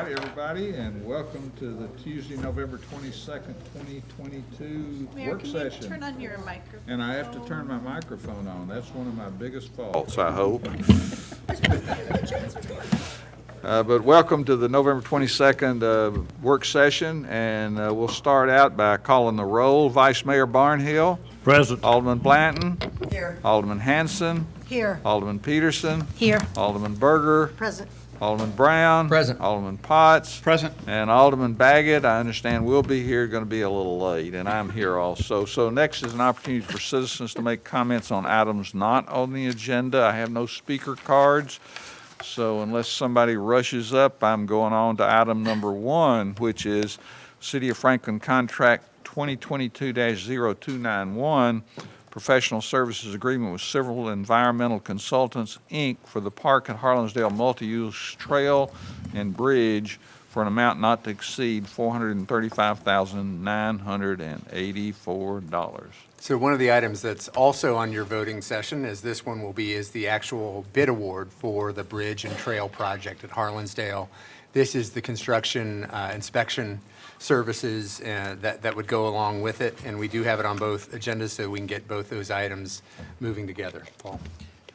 Hi, everybody, and welcome to the Tuesday, November 22nd, 2022 Mayor, work can session. you turn on your microphone? And I have to turn my microphone on. That's one of my biggest faults, I hope. But welcome to the November 22nd work session, and we'll start out by calling the roll. Vice Mayor Barnhill. Present. Alderman Blanton. Here. Alderman Hanson. Here. Alderman Peterson. Here. Alderman Berger. Present. Alderman Brown. Present. Alderman Potts. Present. And Alderman Baggett, I understand will be here, going to be a little late, and I'm here also. So next is an opportunity for citizens to make comments on items not on the agenda. I have no speaker cards, so unless somebody rushes up, I'm going on to item number 1, which is City of Franklin Contract 2022-0291, Professional Services Agreement with Civil Environmental Consultants, Inc. for the Park at Harlansdale Multi-Use Trail and Bridge for an amount not to exceed $435,984. So one of the items that's also on your voting session, as this one will be, is the actual bid award for the bridge and trail project at Harlansdale. This is the construction inspection services that would go along with it, and we do have it on both agendas so we can get both those items moving together. Paul?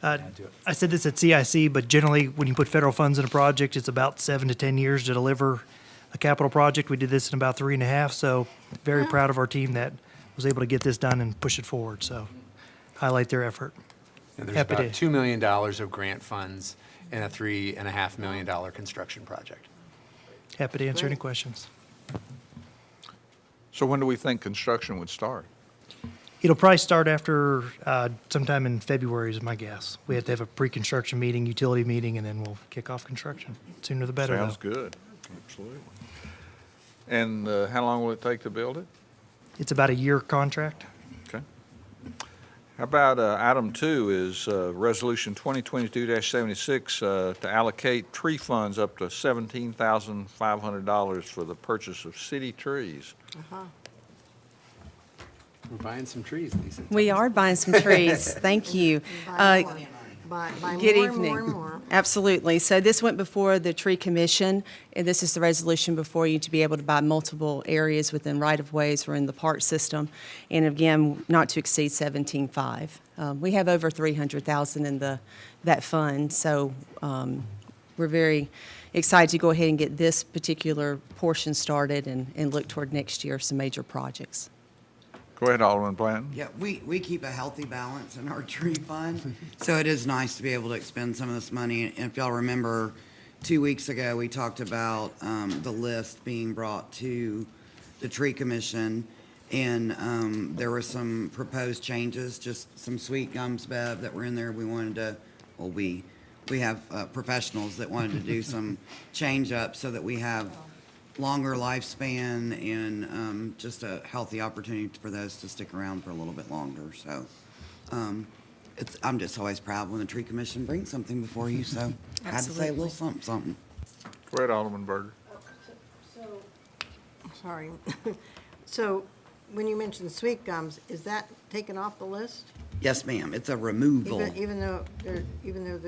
Add to it. I said this at CIC, but generally, when you put federal funds in a project, it's about 7 to 10 years to deliver a capital project. We did this in about 3.5, so very proud of our team that was able to get this done and push it forward. So highlight their effort. And there's Happy about to- $2 million of grant funds in a $3.5 million construction project. Happy to answer any questions. So when do we think construction would start? It'll probably start after sometime in February is my guess. We have to have a pre-construction meeting, utility meeting, and then we'll kick off construction. Sooner the better, Sounds though. good, absolutely. And how long will it take to build it? It's about a year contract. Okay. How about item 2 is Resolution 2022-76 to allocate tree funds up to $17,500 for the purchase of city trees. We're buying some trees, Lisa. We are buying some trees. Thank you. Buy Good more, evening. more, and more. Absolutely. So this went before the Tree Commission, and this is the resolution before you to be able to buy multiple areas within right-of-ways or in the park system, and again, not to exceed 17.5. We have over 300,000 in that fund, so we're very excited to go ahead and get this particular portion started and look toward next year some major projects. Go ahead, Alderman Blanton. Yeah, we keep a healthy balance in our tree fund, so it is nice to be able to expend some of this money. And if y'all remember, 2 weeks ago, we talked about the list being brought to the Tree Commission, and there were some proposed changes, just some sweet gums, Bev, that were in there. We wanted to, well, we have professionals that wanted to do some change up so that we have longer lifespan and just a healthy opportunity for those to stick around for a little bit longer. So I'm just always proud when the Tree Commission brings something before you, so I had to say a little something, something. Go ahead, Alderman Berger. Sorry. So when you mentioned sweet gums, is that taken off the list? Yes, ma'am, it's a removal. Even though they're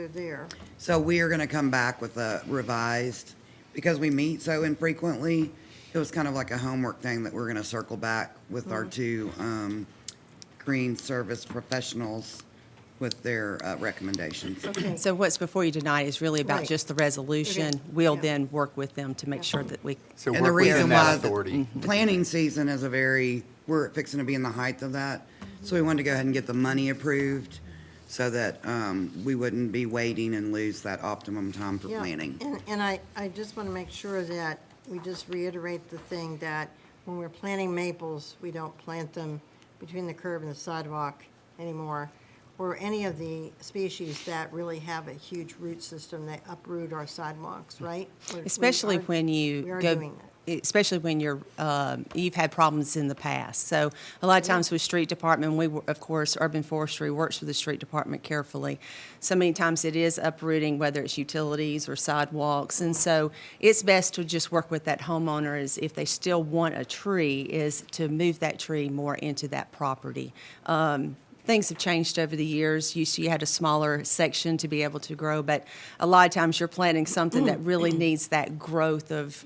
there? So we are gonna come back with a revised, because we meet so infrequently, it was kind of like a homework thing that we're gonna circle back with our two green service professionals with their recommendations. Okay. So what's before you tonight is really about Right. just the resolution. Okay. We'll Yeah. then work with them to make sure that we, So And the work within reason that why authority. the planning season is we're fixing to be in the height of that. So we wanted to go ahead and get the money approved so that we wouldn't be waiting and lose that optimum time for Yeah, planning. And I just want to make sure that we just reiterate the thing that when we're planting maples, we don't plant them between the curb and the sidewalk anymore, or any of the species that really have a huge root system that uproot our sidewalks, right? especially when we you are go, doing that. especially when you've had problems in the past. So a lot of times with street department, of course, Urban Forestry works with the street department carefully. So many times it is uprooting, whether it's utilities or sidewalks. And so it's best to just work with that homeowner is if they still want a tree, is to move that tree more into that property. things have changed over the years. You had a smaller section to be able to grow, but a lot of times you're planting something that really needs that growth of,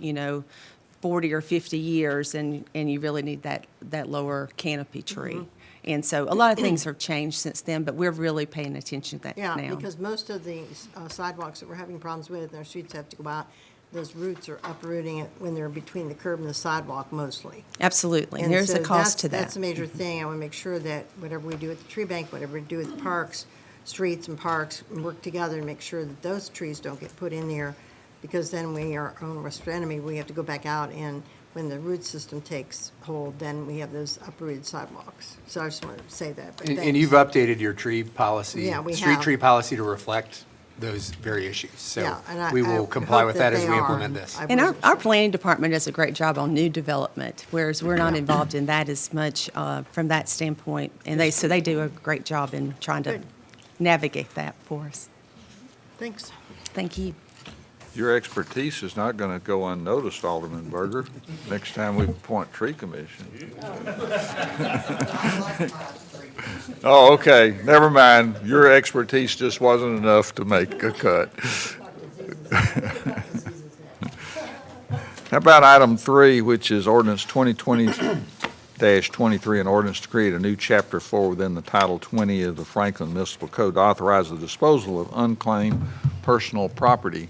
40 or 50 years, and you really need that lower canopy tree. And so a lot of things have changed since then, but we're really paying attention to that now. Yeah, because most of the sidewalks that we're having problems with, and our streets have to go out, those roots are uprooting it when they're between the curb and the sidewalk mostly. Absolutely. And There's so a cost to That's that. a major thing. I want to make sure that whatever we do at the tree bank, whatever we do with parks, streets and parks, we work together to make sure that those trees don't get put in there, because then we are our own worst enemy. We have to go back out, and when the root system takes hold, then we have those uprooted sidewalks. So I just wanted to say that, but And thanks. you've updated your tree policy? Yeah, we Street have. tree policy to reflect those very issues. So Yeah, and we I will comply hope with that as they we are. implement this. I And our wasn't sure. planning department does a great job on new development, whereas we're not involved in that as much from that standpoint. And so they do a great job in trying to Good. navigate that for us. Thanks. Thank you. Your expertise is not going to go unnoticed, Alderman Berger, next time we appoint tree commission. Oh, okay, never mind. Your expertise just wasn't enough to make a cut. How about item 3, which is ordinance 2020-23, an ordinance to create a new chapter 4 within the Title 20 of the Franklin Municipal Code to authorize the disposal of unclaimed personal property.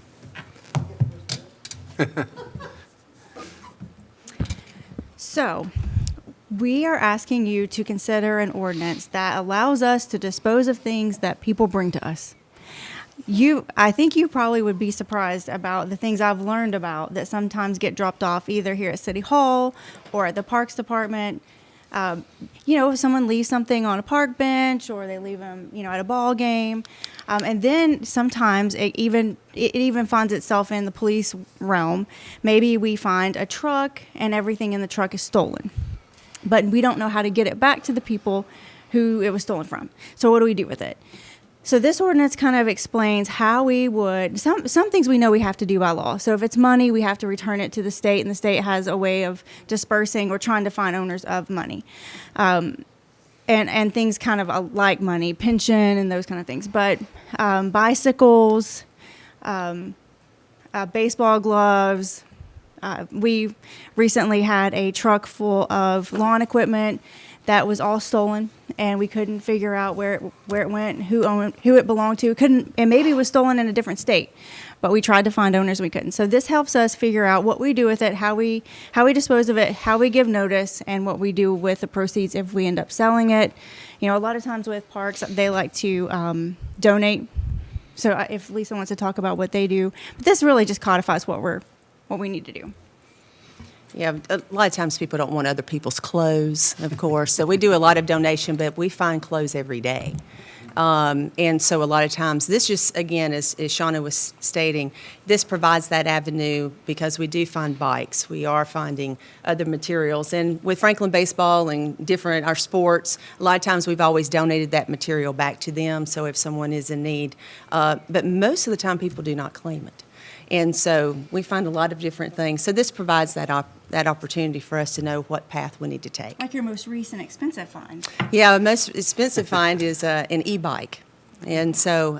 So, we are asking you to consider an ordinance that allows us to dispose of things that people bring to us. I think you probably would be surprised about the things I've learned about that sometimes get dropped off either here at City Hall or at the Parks Department. If someone leaves something on a park bench or they leave them, at a ball game. And then sometimes it even finds itself in the police realm. Maybe we find a truck and everything in the truck is stolen, but we don't know how to get it back to the people who it was stolen from. So what do we do with it? So this ordinance kind of explains how we would, some things we know we have to do by law. So if it's money, we have to return it to the state, and the state has a way of dispersing or trying to find owners of money. And things kind of like money, pension and those kind of things. But bicycles, baseball gloves. We recently had a truck full of lawn equipment that was all stolen, and we couldn't figure out where it went, who it belonged to. And maybe it was stolen in a different state, but we tried to find owners, and we couldn't. So this helps us figure out what we do with it, how we dispose of it, how we give notice, and what we do with the proceeds if we end up selling it. A lot of times with parks, they like to donate. So if Lisa wants to talk about what they do, but this really just codifies what we need to do. Yeah, a lot of times people don't want other people's clothes, of course. So we do a lot of donation, but we find clothes every day. And so a lot of times, this just, again, as Shauna was stating, this provides that avenue because we do find bikes. We are finding other materials. And with Franklin Baseball and our sports, a lot of times we've always donated that material back to them, so if someone is in need. But most of the time, people do not claim it. And so we find a lot of different things. So this provides that opportunity for us to know what path we need to take. Like your most recent expensive find. Yeah, the most expensive find is an e-bike. And so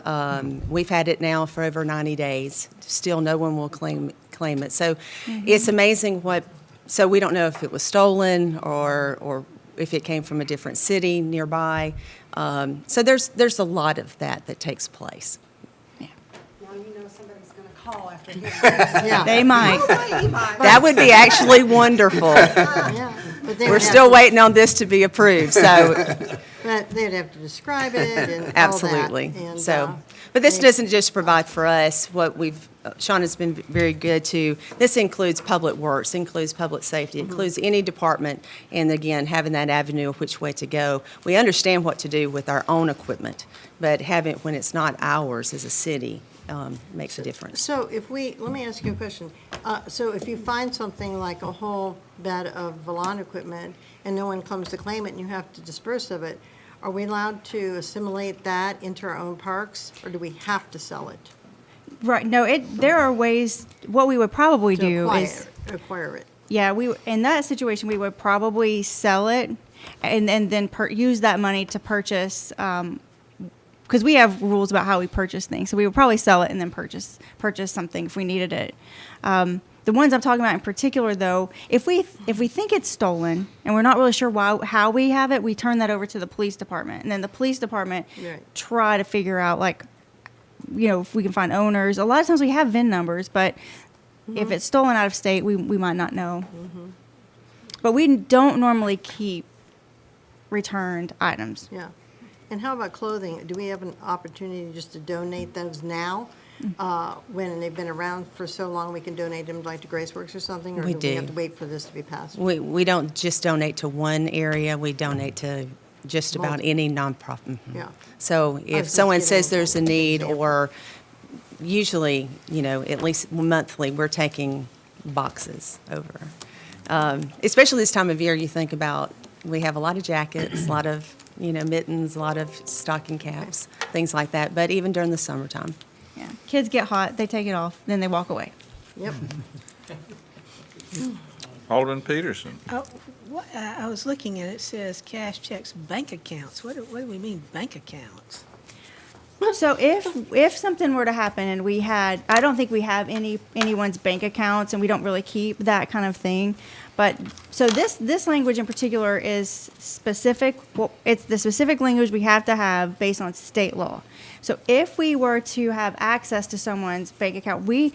we've had it now for over 90 days. Still no one will claim it. So it's amazing so we don't know if it was stolen or if it came from a different city nearby. So there's a lot of that takes place. Now you know somebody's going to call after hearing this. Yeah. They might. That would be actually wonderful. Yeah, but they We're would still have to- waiting on this to be approved, so But they'd have to describe it and all that. absolutely. And, So, but this they- doesn't just provide for us what Sean has been very good to. This includes public works, includes public safety, includes any department, and again, having that avenue of which way to go. We understand what to do with our own equipment, but having it when it's not ours as a city makes a difference. So let me ask you a question. So if you find something like a whole bed of lawn equipment and no one comes to claim it and you have to disperse of it, are we allowed to assimilate that into our own parks, or do we have to sell it? Right. No, there are ways. What we would probably To do is, acquire it? yeah, in that situation, we would probably sell it and then use that money to purchase, because we have rules about how we purchase things. So we would probably sell it and then purchase something if we needed it. The ones I'm talking about in particular, though, if we think it's stolen and we're not really sure how we have it, we turn that over to the police department, and then the police department Right. try to figure out, like, if we can find owners. A lot of times we have VIN numbers, but if it's stolen out of state, we might not know. But we don't normally keep returned items. Yeah. And how about clothing? Do we have an opportunity just to donate those now? When they've been around for so long, we can donate them like to Graceworks or something? Or We do we have do. to wait for this to be passed? We don't just donate to one area, we donate to just about any nonprofit. Mhm. Yeah. So if just someone giving says there's a an need, example. or usually, at least monthly, we're taking boxes over. Especially this time of year, you think about, we have a lot of jackets, a lot of, mittens, a lot of stocking caps, things like that, but even during the summertime. Yeah. Kids get hot, they take it off, then they walk away. Yep. Alderman Peterson. I was looking at it, it says cash checks, bank accounts. What do we mean, bank accounts? So if something were to happen and we had, I don't think we have anyone's bank accounts, and we don't really keep that kind of thing. But so this language in particular is specific. Well, it's the specific language we have to have based on state law. So if we were to have access to someone's bank account, we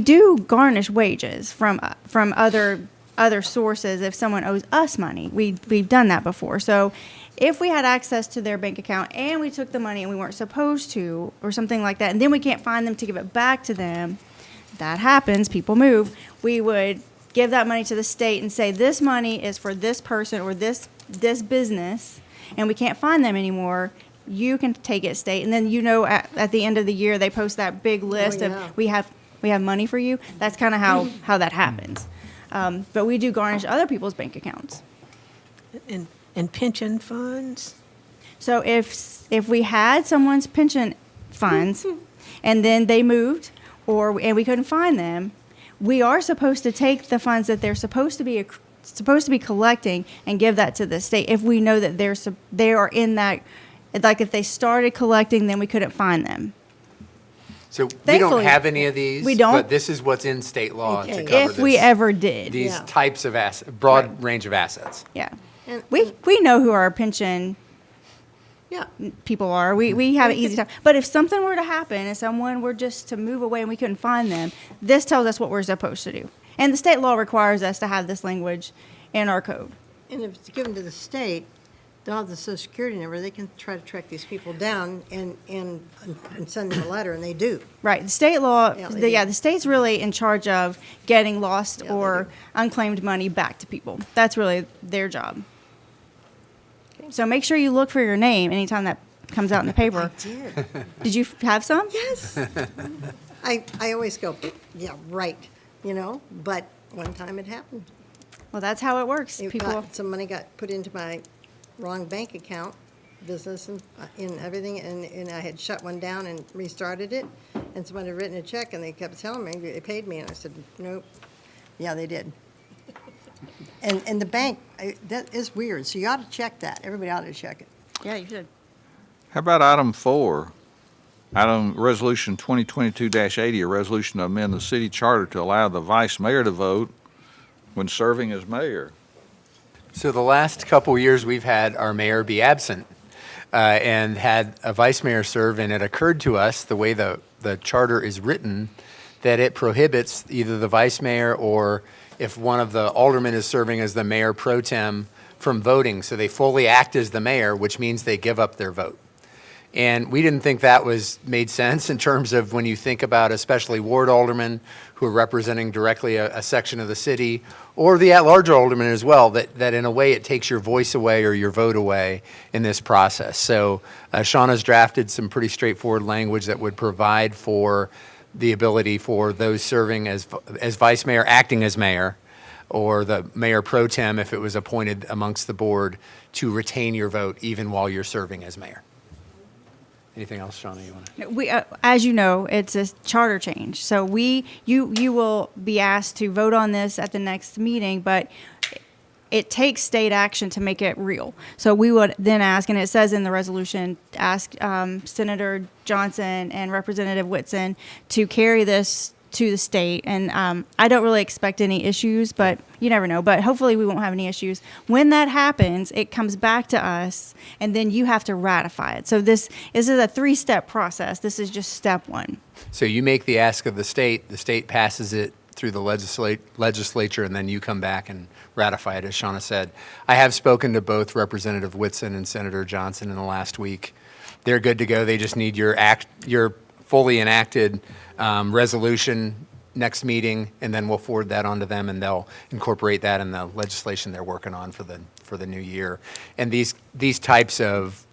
do garnish wages from other sources if someone owes us money. We've done that before. So if we had access to their bank account and we took the money and we weren't supposed to, or something like that, and then we can't find them to give it back to them, that happens, people move, we would give that money to the state and say, this money is for this person or this business, and we can't find them anymore. You can take it, state. And then, at the end of the year, they post that big list yeah. of, we have money for you. That's kind of how that happens. But we do garnish other people's bank accounts. And pension funds? So if we had someone's pension funds and then they moved and we couldn't find them, we are supposed to take the funds that they're supposed to be collecting and give that to the state if we know that they are in that, like if they started collecting, then we couldn't find them. So we don't Thankfully, have any of these. we don't. But this is what's in state law to Okay. cover this. If we ever did. These Yeah. types of broad range of assets. Yeah. And- We know who our pension Yeah. people are. We have an easy time. But if something were to happen and someone were just to move away and we couldn't find them, this tells us what we're supposed to do. And the state law requires us to have this language in our code. And if it's given to the state, they'll have the social security number. They can try to track these people down and send them a letter, and they do. Right. The state law, Yeah, they do. the state's really in charge of getting lost Yeah, they or do. unclaimed money back to people. That's really their job. So make sure you look for your name anytime that comes out in the paper. Did. Did you have some? Yes. I always go, yeah, right, but one time it happened. Well, that's how it works. People. Some money got put into my wrong bank account, business and everything, and I had shut one down and restarted it, and someone had written a check, and they kept telling me they paid me, and I said, nope. Yeah, they did. And the bank, that is weird, so you ought to check that. Everybody ought to check it. Yeah, you should. How about item 4? Item Resolution 2022-80, a resolution to amend the city charter to allow the vice mayor to vote when serving as mayor. So the last couple years, we've had our mayor be absent and had a vice mayor serve, and it occurred to us, the way the charter is written, that it prohibits either the vice mayor or if one of the aldermen is serving as the mayor pro tem from voting. So they fully act as the mayor, which means they give up their vote. And we didn't think that made sense in terms of when you think about especially ward aldermen who are representing directly a section of the city, or the at-large aldermen as well, that in a way it takes your voice away or your vote away in this process. So Shauna's drafted some pretty straightforward language that would provide for the ability for those serving as vice mayor, acting as mayor, or the mayor pro tem if it was appointed amongst the board, to retain your vote even while you're serving as mayor. Anything else, Shauna, you want to? We, as you know, it's a charter change. So you will be asked to vote on this at the next meeting, but it takes state action to make it real. So we would then ask, and it says in the resolution, ask Senator Johnson and Representative Whitson to carry this to the state. And I don't really expect any issues, but you never know. But hopefully we won't have any issues. When that happens, it comes back to us, and then you have to ratify it. So this is a 3-step process. This is just step 1. So you make the ask of the state passes it through the legislature, and then you come back and ratify it, as Shauna said. I have spoken to both Representative Whitson and Senator Johnson in the last week. They're good to go. They just need your fully enacted resolution next meeting, and then we'll forward that on to them, and they'll incorporate that in the legislation they're working on for the new year. And these types of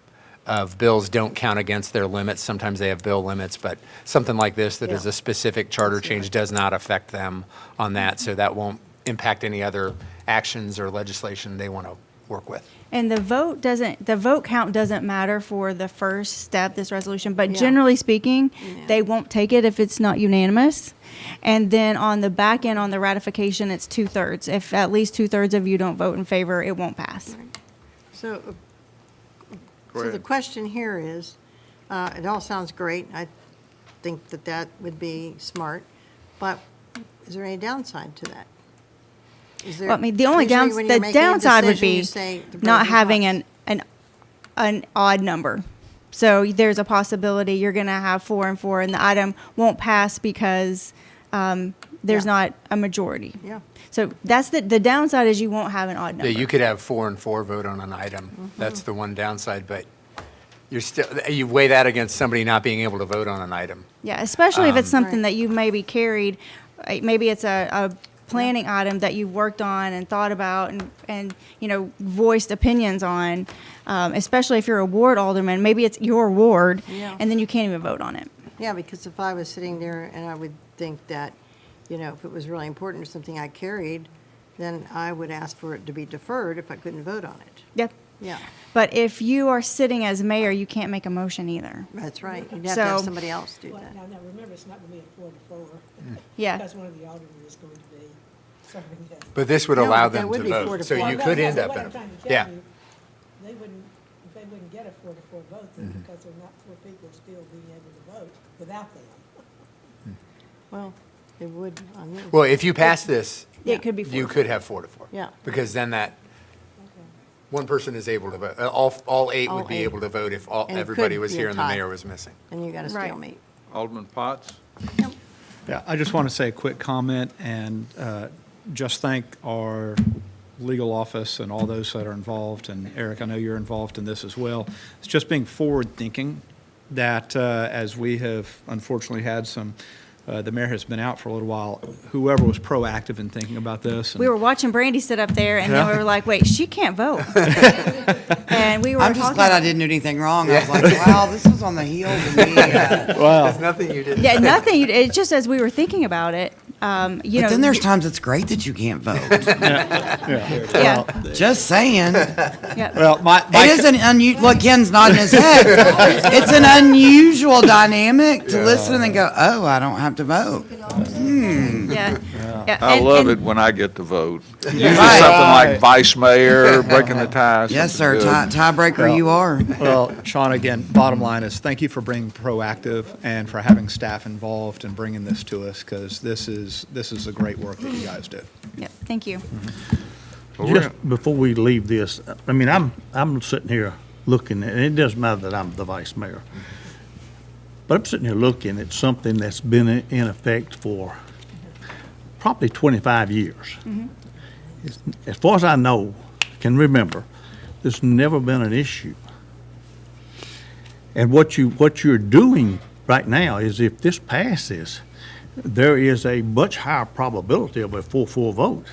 bills don't count against their limits. Sometimes they have bill limits, but something like this that is a specific charter change does not affect them on that, so that won't impact any other actions or legislation they want to work with. And the vote count doesn't matter for the first step, this resolution, but generally speaking, they won't take it if it's not unanimous. And then on the back end, on the ratification, it's 2/3. If at least 2/3 of you don't vote in favor, it won't pass. So, Go so the ahead. question here is, it all sounds great. I think that would be smart, but is there any downside to that? Is there? Well, I mean, the only usually when you're the making a downside would decision, you be say the pros not and having cons. an odd number. So there's a possibility you're going to have 4 and 4, and the item won't pass because there's Yeah. not a majority. Yeah. So that's the downside is you won't have an odd number. Yeah, you could have 4 and 4 vote on an item. That's the one downside, but you weigh that against somebody not being able to vote on an item. Yeah, especially if it's something Right. that you maybe carried, maybe it's a planning item that you worked on and thought about and voiced opinions on, especially if you're a ward alderman, maybe it's your ward, Yeah. and then you can't even vote on it. Yeah, because if I was sitting there and I would think that, if it was really important or something I carried, then I would ask for it to be deferred if I couldn't vote on it. Yep. Yeah, But if you are sitting as mayor, you can't make a motion either. that's right. You'd have to have So- somebody else do Well, that. now, remember, it's not going to be a 4-4. Yeah. Because one of the aldermen is going to be serving this. But this would No, allow but that them would to be 4 vote, to so 4. you No, could no, end so up what in I'm trying to a, tell yeah. you, they wouldn't get a 4-4 vote then because they're not 4 people still being able to vote without them. Well, it would on this. Well, if you pass this, It could be you 4. could have 4 to 4. Yeah. Because then that, Okay. one person is able to vote, all 8 All would be 8. able to vote if And it everybody could was be a here and the tie. mayor was missing. And you got a Right. stalemate. Alderman Potts? Yeah, I just want to say a quick comment and just thank our legal office and all those that are involved. And Eric, I know you're involved in this as well. It's just being forward-thinking that as we have unfortunately had some, the mayor has been out for a little while, whoever was proactive in thinking about this. and- We were watching Brandy sit up there, and then Yeah. we were like, wait, she can't vote. And we were I'm just talking glad I about- didn't do anything wrong. I was like, wow, this was on the heels of me. There's nothing you did. Yeah, nothing. It's just as we were thinking about it, But then there's times it's great that you can't vote. yeah, Just saying. yeah. Well, It is an unusual, look, Ken's nodding his head. It's an unusual dynamic to listen and go, oh, I don't have to vote. Yeah. Yeah. I and- love and- it when I get to vote. Usually Right. something like vice mayor, breaking the ties. Yes, sir, something good. tiebreaker you are. Well, Sean, again, bottom line is thank you for being proactive and for having staff involved and bringing this to us because this is the great work that you guys do. Yep, thank you. Well, we're Just before we leave this, I mean, I'm sitting here looking, and it doesn't matter that I'm the vice mayor, but I'm sitting here looking at something that's been in effect for probably 25 years. As far as I know, can remember, there's never been an issue. And what you're doing right now is if this passes, there is a much higher probability of a 4-4 vote.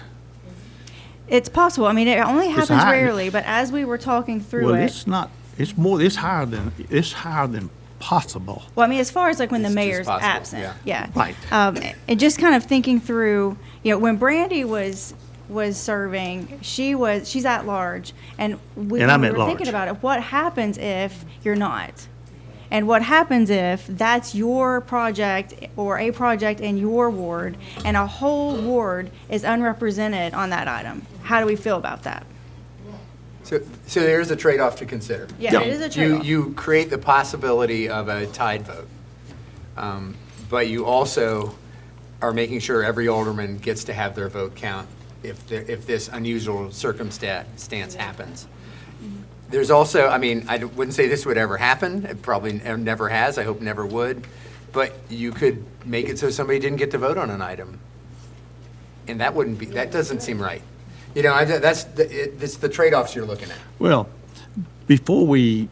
It's possible. I mean, it only happens high. rarely, but as we were talking through Well, it, it's not, it's higher than possible. well, I mean, as far as like when the It's just mayor's possible, absent, yeah. Right. And just kind of thinking through, when Brandy was serving, she's at large, and we And I'm we at were thinking large. about it. What happens if you're not? And what happens if that's your project or a project in your ward and a whole ward is unrepresented on that item? How do we feel about that? So there's a trade-off to consider. Yeah, it is a trade-off. You create the possibility of a tied vote. But you also are making sure every alderman gets to have their vote count if this unusual circumstance happens. There's also, I mean, I wouldn't say this would ever happen. It probably never has. I hope never would. But you could make it so somebody didn't get to vote on an item. And that doesn't seem right. You know, it's the trade-offs you're looking at. Well, before we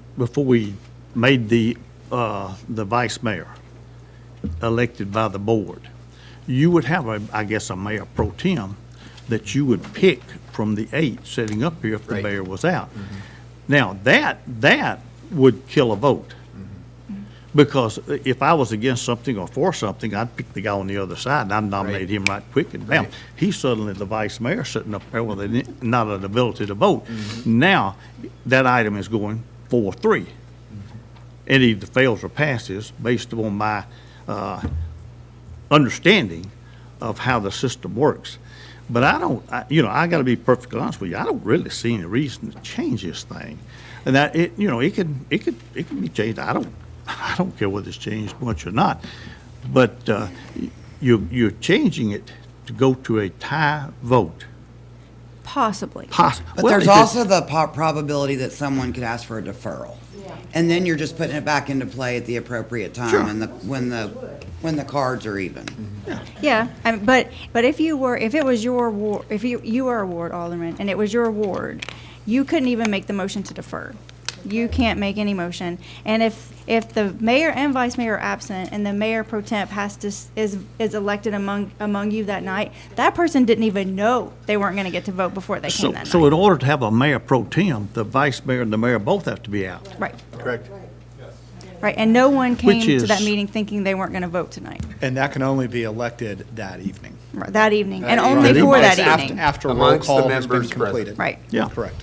made the vice mayor elected by the board, you would have I guess a mayor pro tem that you would pick from the 8 sitting up here if the Right. mayor was out. Now, that would kill a vote. Because if I was against something or for something, I'd pick the guy on the other side, and I'd nominate him right quick, and bam, Right. he's suddenly the vice mayor sitting up there with not an ability to vote. Now, that item is going 4-3. It either fails or passes based upon my understanding of how the system works. But I gotta be perfectly honest with you, I don't really see any reason to change this thing. And that, it can be changed, I don't care whether it's changed much or not. But, you're changing it to go to a tie vote. Possibly. But there's also the probability that someone could ask for a deferral. And then you're just putting it back into play at the appropriate time Sure. and when the cards are even. Yeah, but if it was your ward, if you were a ward alderman and it was your ward, you couldn't even make the motion to defer. You can't make any motion. And if the mayor and vice mayor are absent and the mayor pro temp is elected among you that night, that person didn't even know they weren't going to get to vote before they came that So night. in order to have a mayor pro tem, the vice mayor and the mayor both have to be out. Right, Correct. right. And no one came Which to that is- meeting thinking they weren't going to vote tonight, And that can only be elected that evening. right, that evening, and That only evening. for that After- evening. After roll Amongst the call has been members present. completed. Right. Yeah. Correct.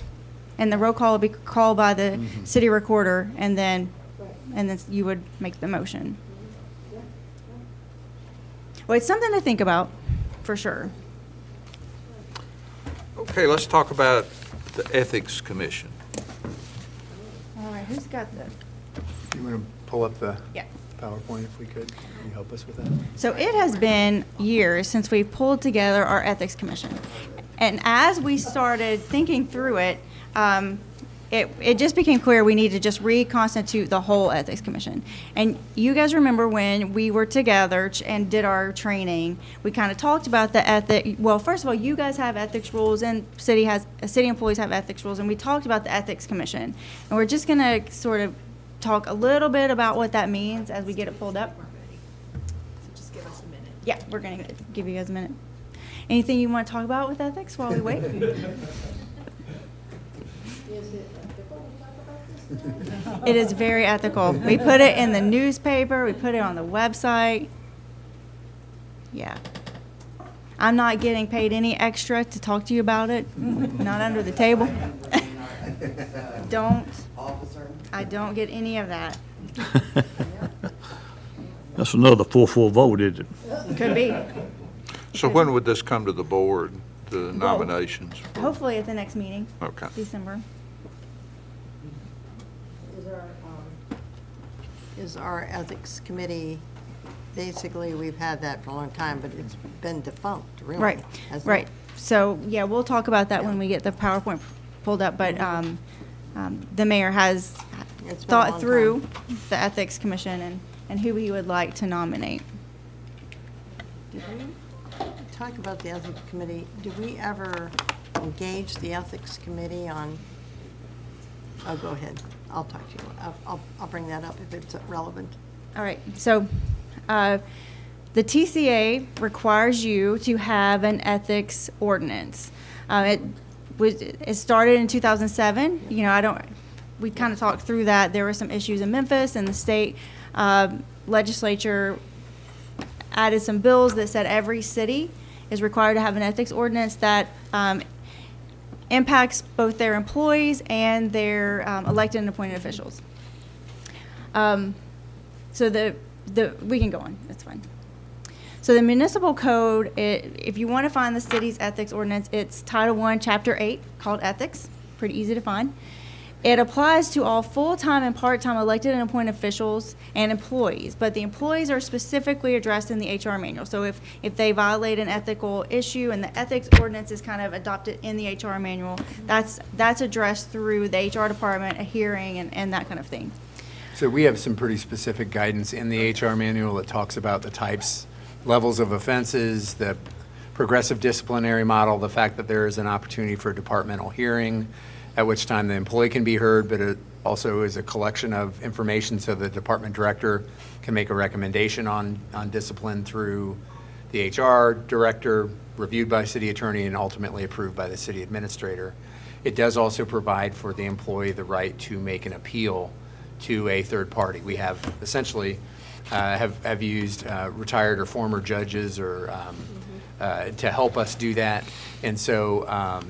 And the roll call would be called by the city recorder, and then you would make the motion. Well, it's something to think about, for sure. Okay, let's talk about the Ethics Commission. All right, who's got the? You want to pull up the Yeah. PowerPoint if we could? Can you help us with that? So it has been years since we pulled together our Ethics Commission. And as we started thinking through it, it just became clear we need to just reconstitute the whole Ethics Commission. And you guys remember when we were together and did our training, we kind of talked about the well, first of all, you guys have ethics rules and city employees have ethics rules, and we talked about the Ethics Commission. And we're just going to sort of talk a little bit about what that means as we get it pulled up. Just give us a minute. Yeah, we're going to give you guys a minute. Anything you want to talk about with ethics while we wait? It is very ethical. We put it in the newspaper, we put it on the website. Yeah. I'm not getting paid any extra to talk to you about it, not under the table. I don't get any of that. That's another 4-4 vote, isn't it? Could be. So when would this come to the board, the nominations? Hopefully at the next meeting, Okay. December. Is our ethics committee, basically, we've had that for a long time, but it's been defunct, really. Right, hasn't right. it? So, yeah, we'll talk about that when we get the PowerPoint pulled up, but the mayor has It's been a thought long through the Ethics Commission and who he would like to nominate. Did we talk about the ethics committee? Did we ever engage the ethics committee on, oh, go ahead. I'll talk to you. I'll bring that up if it's relevant. All right, so the TCA requires you to have an ethics ordinance. It started in 2007. You know, we kind of talked through that. There were some issues in Memphis, and the state legislature added some bills that said every city is required to have an ethics ordinance that impacts both their employees and their elected and appointed officials. So we can go on, that's fine. So the municipal code, if you want to find the city's ethics ordinance, it's Title I, Chapter 8, called Ethics, pretty easy to find. It applies to all full-time and part-time elected and appointed officials and employees, but the employees are specifically addressed in the HR manual. So if they violate an ethical issue and the ethics ordinance is kind of adopted in the HR manual, that's addressed through the HR department, a hearing, and that kind of thing. So we have some pretty specific guidance in the HR manual that talks about the types, levels of offenses, the progressive disciplinary model, the fact that there is an opportunity for a departmental hearing, at which time the employee can be heard, but it also is a collection of information so the department director can make a recommendation on discipline through the HR director, reviewed by city attorney, and ultimately approved by the city administrator. It does also provide for the employee the right to make an appeal to a third party. We have essentially have used retired or former judges or to help us do that. And so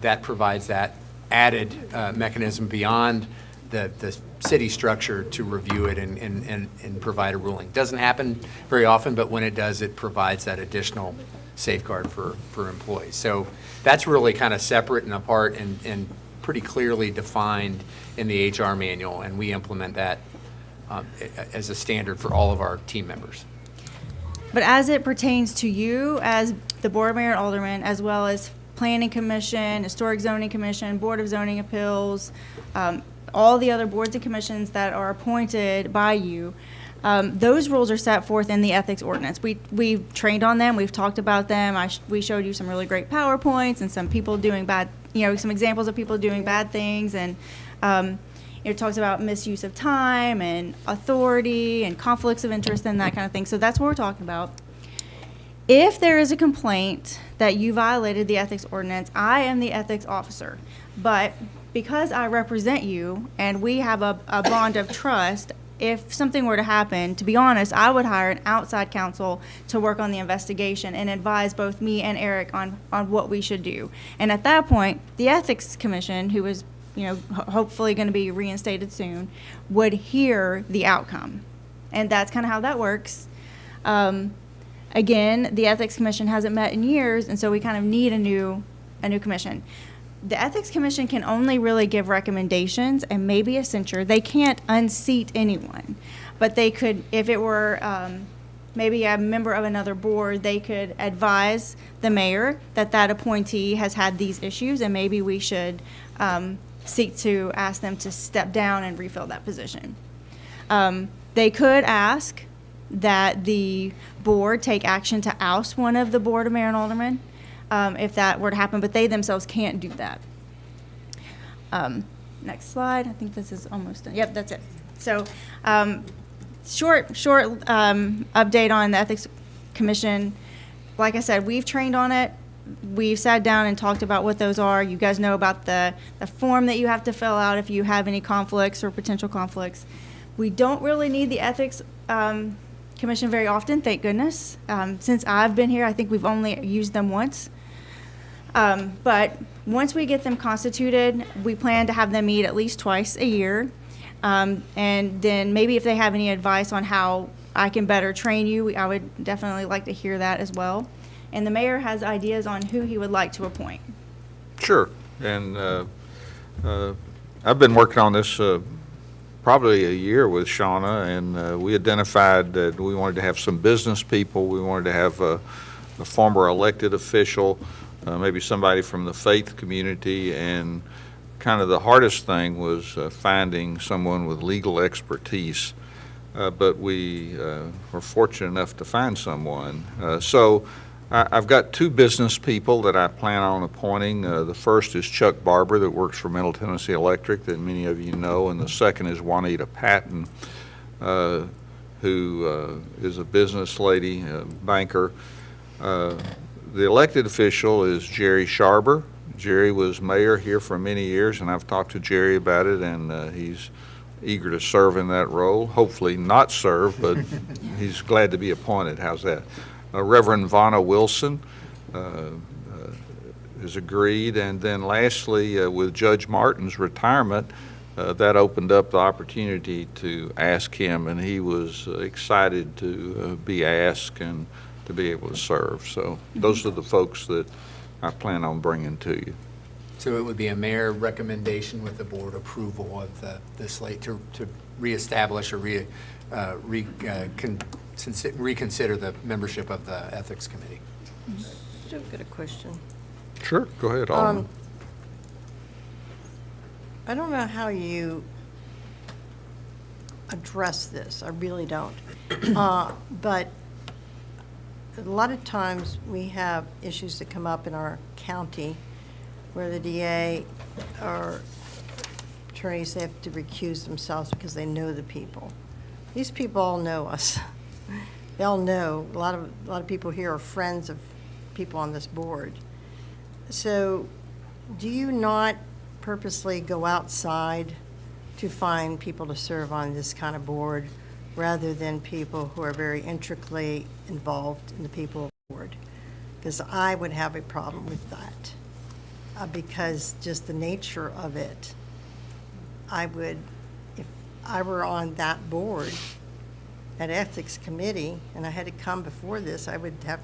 that provides that added mechanism beyond the city structure to review it and provide a ruling. Doesn't happen very often, but when it does, it provides that additional safeguard for employees. So that's really kind of separate and apart and pretty clearly defined in the HR manual, and we implement that as a standard for all of our team members. But as it pertains to you as the board, mayor, and alderman, as well as Planning Commission, Historic Zoning Commission, Board of Zoning Appeals, all the other boards and commissions that are appointed by you, those rules are set forth in the ethics ordinance. We've trained on them. We've talked about them. We showed you some really great PowerPoints and some people doing bad, some examples of people doing bad things. And it talks about misuse of time and authority and conflicts of interest and that kind of thing. So that's what we're talking about. If there is a complaint that you violated the ethics ordinance, I am the ethics officer. But because I represent you and we have a bond of trust, if something were to happen, to be honest, I would hire an outside counsel to work on the investigation and advise both me and Eric on what we should do. And at that point, the Ethics Commission, who is hopefully going to be reinstated soon, would hear the outcome. And that's kind of how that works. Again, the Ethics Commission hasn't met in years, and so we kind of need a new commission. The Ethics Commission can only really give recommendations and maybe a censure. They can't unseat anyone, but they could, if it were maybe a member of another board, they could advise the mayor that appointee has had these issues, and maybe we should seek to ask them to step down and refill that position. They could ask that the board take action to oust one of the board of mayor and aldermen, if that were to happen, but they themselves can't do that. Next slide. I think this is almost done. Yep, that's it. So, short update on the Ethics Commission. Like I said, we've trained on it. We've sat down and talked about what those are. You guys know about the form that you have to fill out if you have any conflicts or potential conflicts. We don't really need the Ethics Commission very often, thank goodness. Since I've been here, I think we've only used them once. But once we get them constituted, we plan to have them meet at least twice a year. And then maybe if they have any advice on how I can better train you, I would definitely like to hear that as well. And the mayor has ideas on who he would like to appoint. Sure. And I've been working on this probably a year with Shauna, and we identified that we wanted to have some business people. We wanted to have a former elected official, maybe somebody from the faith community, and kind of the hardest thing was finding someone with legal expertise. But we were fortunate enough to find someone. So I've got two business people that I plan on appointing. The first is Chuck Barber, that works for Middle Tennessee Electric, that many of you know, and the second is Juanita Patton, who is a business lady, a banker. The elected official is Jerry Sharber. Jerry was mayor here for many years, and I've talked to Jerry about it, and he's eager to serve in that role. Hopefully not serve, but he's glad to be appointed. How's that? Reverend Vonna Wilson has agreed. And then lastly, with Judge Martin's retirement, that opened up the opportunity to ask him, and he was excited to be asked and to be able to serve. So those are the folks that I plan on bringing to you. So it would be a mayor recommendation with the board approval of the slate to reestablish or reconsider the membership of the Ethics Committee. Still got a question. Sure, go ahead, Alderman. I don't know how you address this, I really don't. But a lot of times, we have issues that come up in our county where the DA or attorneys have to recuse themselves because they know the people. These people all know us. They all know, a lot of people here are friends of people on this board. So, do you not purposely go outside to find people to serve on this kind of board rather than people who are very intricately involved in the people of the board? Because I would have a problem with that. Because just the nature of it, I would, if I were on that board, that ethics committee, and I had to come before this, I would have,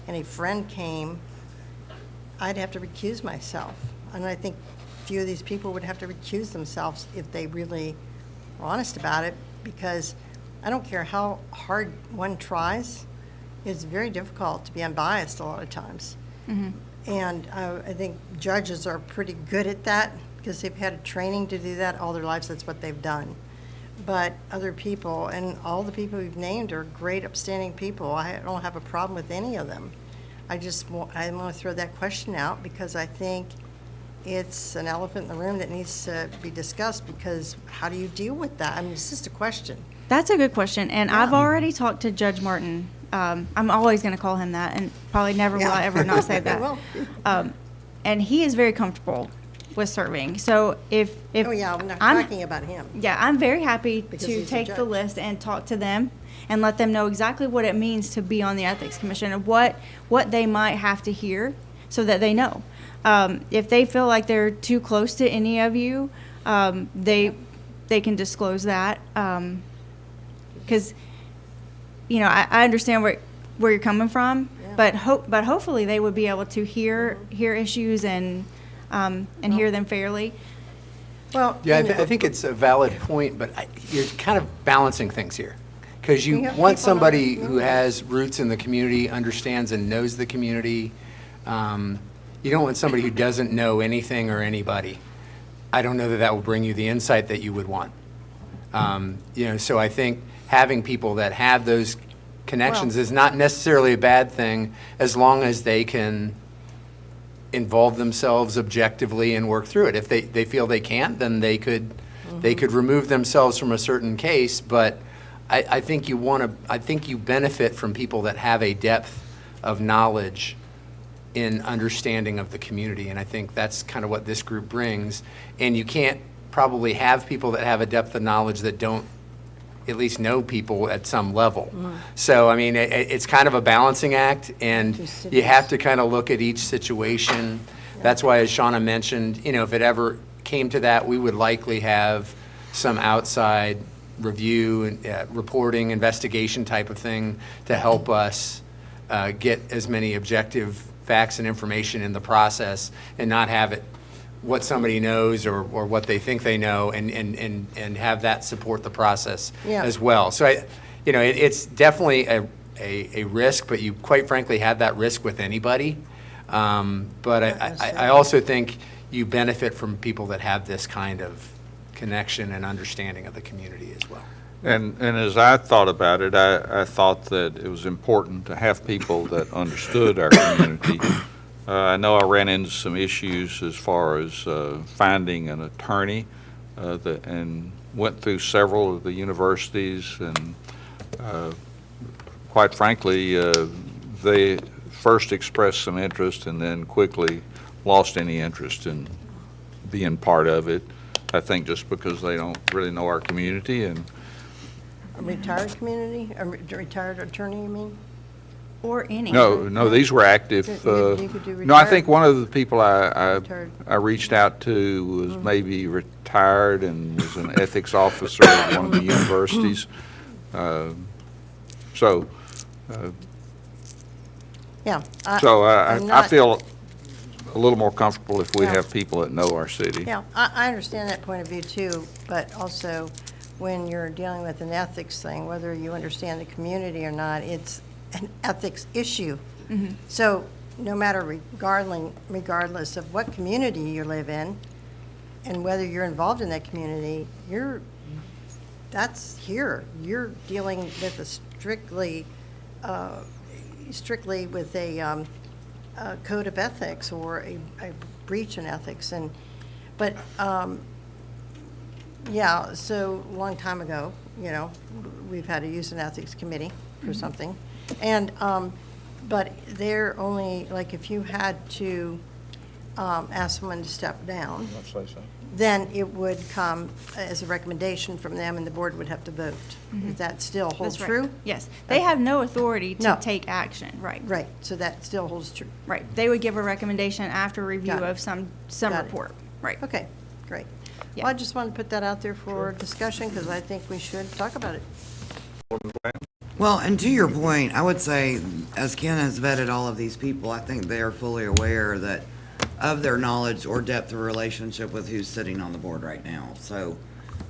and a friend came, I'd have to recuse myself. And I think a few of these people would have to recuse themselves if they really were honest about it, because I don't care how hard one tries, it's very difficult to be unbiased a lot of times. And I think judges are pretty good at that because they've had a training to do that all their lives. That's what they've done. But other people, and all the people we've named are great, upstanding people. I don't have a problem with any of them. I want to throw that question out because I think it's an elephant in the room that needs to be discussed, because how do you deal with that? I mean, it's just a question. That's a good question, and I've already talked to Judge Martin. I'm always going to call him that, and probably never will I ever not say that. Well, And he is very comfortable with serving. So if oh yeah, I'm not I'm- talking about him. Yeah, I'm very happy Because to he's a take the judge. list and talk to them and let them know exactly what it means to be on the Ethics Commission and what they might have to hear so that they know. If they feel like they're too close to any of you, they can disclose that. Because, you know, I understand where you're coming from, but hopefully they would be able to hear issues and hear them fairly. Well, Yeah, you know, I think it's a valid point, but you're kind of balancing things here. Because you We have want people on somebody the who has roots in the community, understands and knows the community. You don't want somebody who doesn't know anything or anybody. I don't know that that will bring you the insight that you would want. So I think having people that have those connections Well- is not necessarily a bad thing, as long as they can involve themselves objectively and work through it. If they feel they can't, then they could remove themselves from a certain case. But I think you benefit from people that have a depth of knowledge in understanding of the community, and I think that's kind of what this group brings. And you can't probably have people that have a depth of knowledge that don't at least know people at some level. So, I mean, it's kind of a balancing act, and you have to kind of look at each situation. That's why, as Shauna mentioned, if it ever came to that, we would likely have some outside review and reporting, investigation type of thing to help us get as many objective facts and information in the process, and not have it what somebody knows or what they think they know, and have that support the process as well. So it's definitely a risk, but you quite frankly have that risk with anybody. But I also think you benefit from people that have this kind of connection and understanding of the community as well. And as I thought about it, I thought that it was important to have people that understood our community. I know I ran into some issues as far as finding an attorney and went through several of the universities, and quite frankly, they first expressed some interest and then quickly lost any interest in being part of it. I think just because they don't really know our community. And a retired community, a retired attorney, you mean? Or any. No, these were active. You could do No, I retired. think one of the people Retired. I reached out to was maybe retired and was an ethics officer at one of the universities. So, Yeah. I I'm not- feel a little more comfortable if we Yeah. have people that know our city. Yeah, I understand that point of view too, but also when you're dealing with an ethics thing, whether you understand the community or not, it's an ethics issue. So no matter regardless of what community you live in and whether you're involved in that community, that's here. You're dealing with a strictly with a code of ethics or a breach in ethics. Yeah, so a long time ago, we've had to use an ethics committee for something. And, but they're only, like, if you had to ask someone to step down, then it would come as a recommendation from them and the board would have to vote. Does that still hold That's right. true? Yes. They have no authority No. to take action, right? Right, so that still holds true. Right. They would give a recommendation after review Got it. of some Got it. report. Right. Okay, great. Yeah. Well, I just wanted to put that out there for discussion because I think we should talk about it. Well, and to your point, I would say, as Ken has vetted all of these people, I think they are fully aware that of their knowledge or depth of relationship with who's sitting on the board right now. So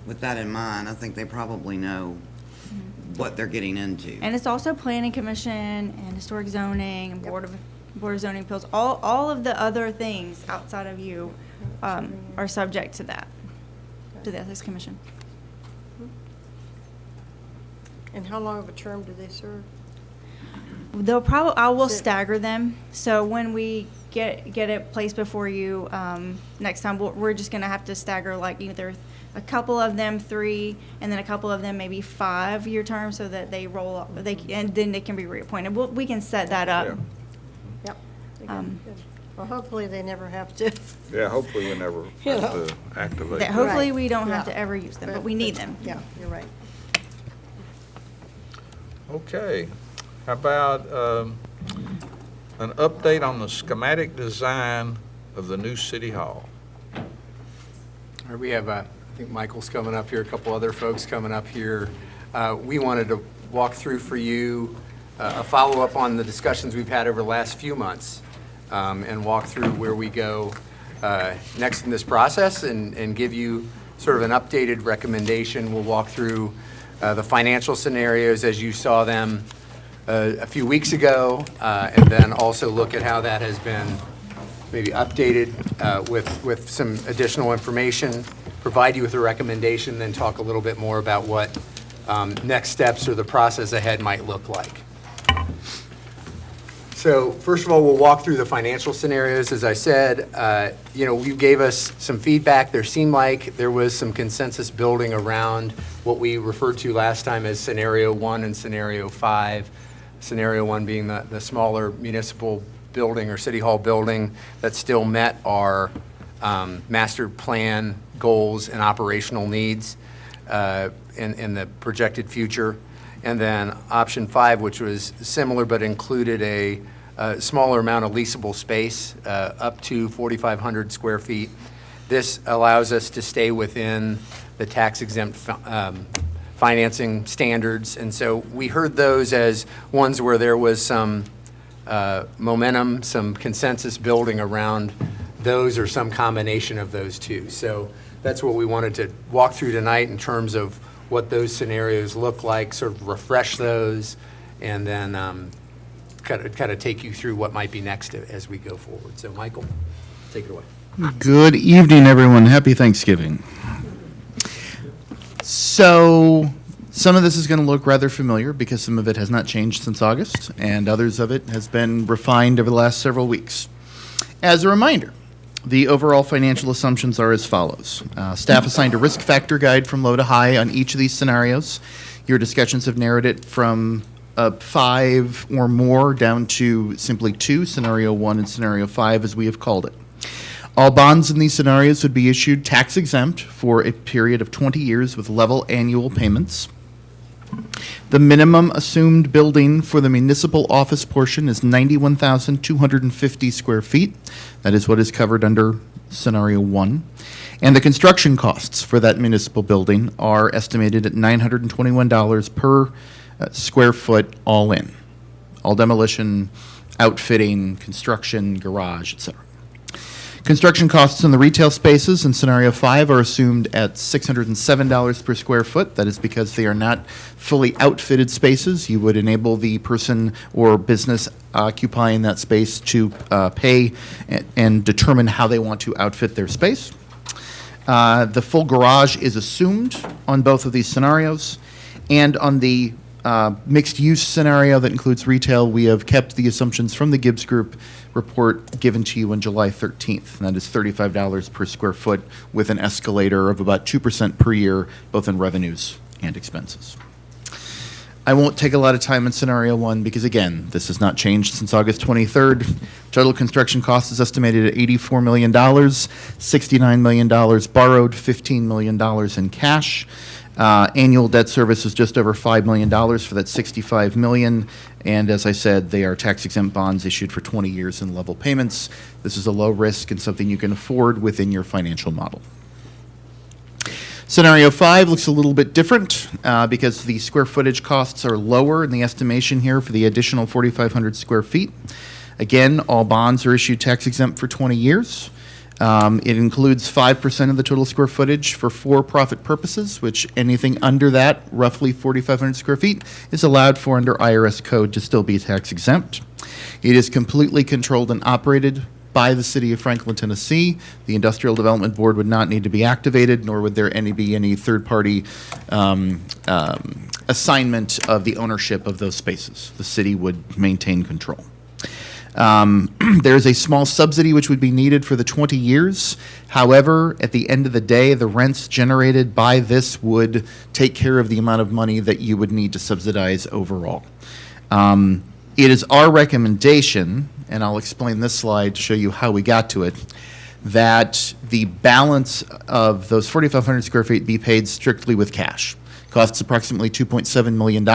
with that in mind, I think they probably know what they're getting into. And it's also planning commission and historic zoning and board of zoning appeals. All of the other things outside of you are subject to that, to the ethics commission. And how long of a term do they serve? I will Sit. stagger them. So when we get it placed before you next time, we're just gonna have to stagger like either a couple of them 3, and then a couple of them maybe 5-year terms, so that they roll up. And then they can be reappointed. We can set that up. Yep. Um, Well, hopefully they never have to. Yeah, hopefully we never have to activate. That hopefully Right. we don't have Yeah. to ever use them, but we need them. Yeah, you're right. Okay, how about an update on the schematic design of the new city hall? All right, we have, I think Michael's coming up here, a couple other folks coming up here. We wanted to walk through for you a follow-up on the discussions we've had over the last few months, and walk through where we go next in this process and give you sort of an updated recommendation. We'll walk through the financial scenarios as you saw them a few weeks ago, and then also look at how that has been maybe updated with some additional information, provide you with a recommendation, then talk a little bit more about what next steps or the process ahead might look like. So first of all, we'll walk through the financial scenarios. As I said, you gave us some feedback. There seemed like there was some consensus building around what we referred to last time as Scenario 1 and Scenario 5. Scenario 1 being the smaller municipal building or city hall building that still met our master plan goals and operational needs in the projected future. And then option 5, which was similar but included a smaller amount of leasable space, up to 4,500 square feet. This allows us to stay within the tax exempt financing standards. And so we heard those as ones where there was some momentum, some consensus building around those or some combination of those two. So that's what we wanted to walk through tonight in terms of what those scenarios look like, sort of refresh those, and then kind of take you through what might be next as we go forward. So Michael, take it away. Good evening, everyone. Happy Thanksgiving. So, some of this is going to look rather familiar because some of it has not changed since August, and others of it has been refined over the last several weeks. As a reminder, the overall financial assumptions are as follows. Staff assigned a risk factor guide from low to high on each of these scenarios. Your discussions have narrowed it from 5 or more down to simply 2, Scenario 1 and Scenario 5, as we have called it. All bonds in these scenarios would be issued tax exempt for a period of 20 years with level annual payments. The minimum assumed building for the municipal office portion is 91,250 square feet. That is what is covered under scenario 1. And the construction costs for that municipal building are estimated at $921 per square foot all in. All demolition, outfitting, construction, garage, etc. Construction costs in the retail spaces in scenario 5 are assumed at $607 per square foot. That is because they are not fully outfitted spaces. You would enable the person or business occupying that space to pay and determine how they want to outfit their space. The full garage is assumed on both of these scenarios. And on the mixed-use scenario that includes retail, we have kept the assumptions from the Gibbs Group report given to you on July 13th, and that is $35 per square foot with an escalator of about 2% per year, both in revenues and expenses. I won't take a lot of time in scenario 1 because, again, this has not changed since August 23rd. Total construction cost is estimated at $84 million, $69 million borrowed, $15 million in cash. Annual debt service is just over $5 million for that $65 million. And as I said, they are tax-exempt bonds issued for 20 years in level payments. This is a low risk and something you can afford within your financial model. Scenario 5 looks a little bit different because the square footage costs are lower in the estimation here for the additional 4,500 square feet. Again, all bonds are issued tax-exempt for 20 years. It includes 5% of the total square footage for for-profit purposes, which anything under that, roughly 4,500 square feet, is allowed for under IRS code to still be tax exempt. It is completely controlled and operated by the City of Franklin, Tennessee. The Industrial Development Board would not need to be activated, nor would there be any third-party assignment of the ownership of those spaces. The city would maintain control. There's a small subsidy which would be needed for the 20 years. However, at the end of the day, the rents generated by this would take care of the amount of money that you would need to subsidize overall. It is our recommendation, and I'll explain this slide to show you how we got to it, that the balance of those 4,500 square feet be paid strictly with cash. Costs approximately $2.7 million.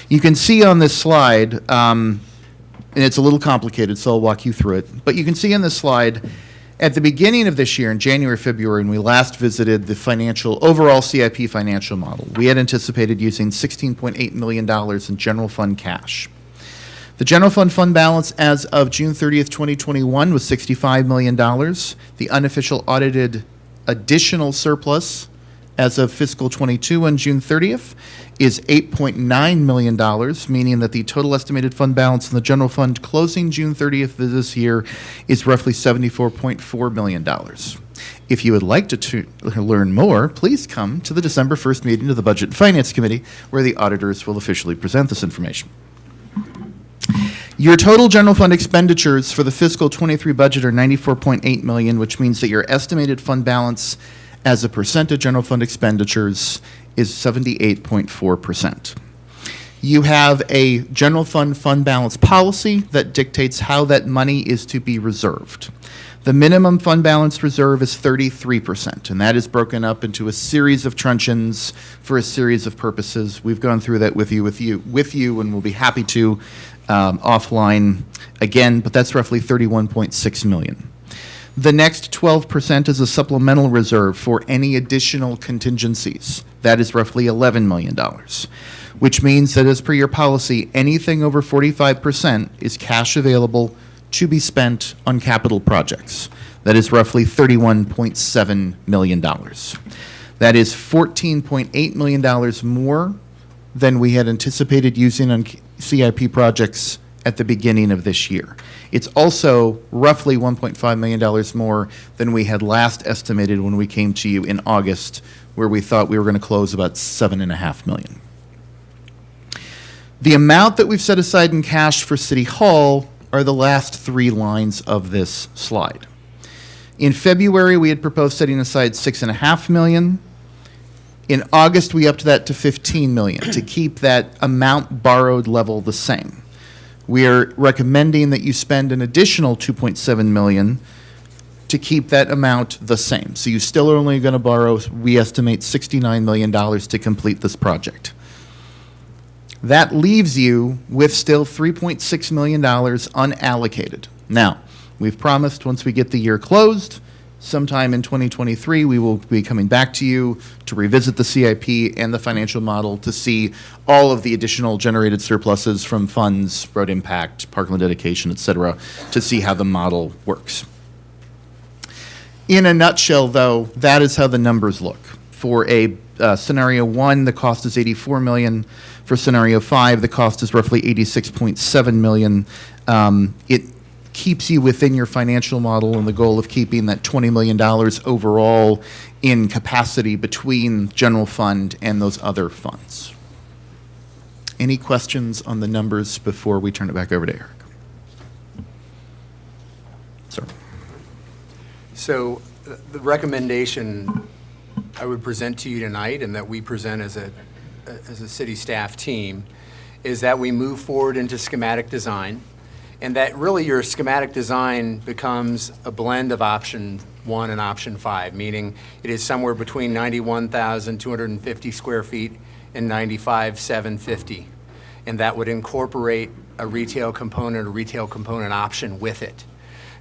You can see on this slide, and it's a little complicated, so I'll walk you through it. But you can see on this slide, at the beginning of this year, in January, February, when we last visited the overall CIP financial model, we had anticipated using $16.8 million in general fund cash. The general fund balance as of June 30th, 2021 was $65 million. The unofficial audited additional surplus as of fiscal 22 on June 30th is $8.9 million, meaning that the total estimated fund balance in the general fund closing June 30th of this year is roughly $74.4 million. If you would like to learn more, please come to the December 1st meeting of the Budget and Finance Committee, where the auditors will officially present this information. Your total general fund expenditures for the fiscal 23 budget are $94.8 million, which means that your estimated fund balance as a percent of general fund expenditures is 78.4%. You have a general fund balance policy that dictates how that money is to be reserved. The minimum fund balance reserve is 33%, and that is broken up into a series of truncheons for a series of purposes. We've gone through that with you, and we'll be happy to offline again, but that's roughly $31.6 million. The next 12% is a supplemental reserve for any additional contingencies. That is roughly $11 million, which means that as per your policy, anything over 45% is cash available to be spent on capital projects. That is roughly $31.7 million. That is $14.8 million more than we had anticipated using on CIP projects at the beginning of this year. It's also roughly $1.5 million more than we had last estimated when we came to you in August, where we thought we were going to close about $7.5 million. The amount that we've set aside in cash for City Hall are the last three lines of this slide. In February, we had proposed setting aside $6.5 million. In August, we upped that to $15 million to keep that amount borrowed level the same. We are recommending that you spend an additional $2.7 million to keep that amount the same. So you still are only going to borrow, we estimate, $69 million to complete this project. That leaves you with still $3.6 million unallocated. Now, we've promised once we get the year closed, sometime in 2023, we will be coming back to you to revisit the CIP and the financial model to see all of the additional generated surpluses from funds, road impact, parkland dedication, et cetera, to see how the model works. In a nutshell, though, that is how the numbers look. For a scenario 1, the cost is $84 million. For scenario 5, the cost is roughly $86.7 million. It keeps you within your financial model and the goal of keeping that $20 million overall in capacity between general fund and those other funds. Any questions on the numbers before we turn it back over to Eric? Sir. So the recommendation I would present to you tonight, and that we present as a city staff team, is that we move forward into schematic design, and that really your schematic design becomes a blend of option 1 and option 5, meaning it is somewhere between 91,250 square feet and 95,750. And that would incorporate a retail component option with it.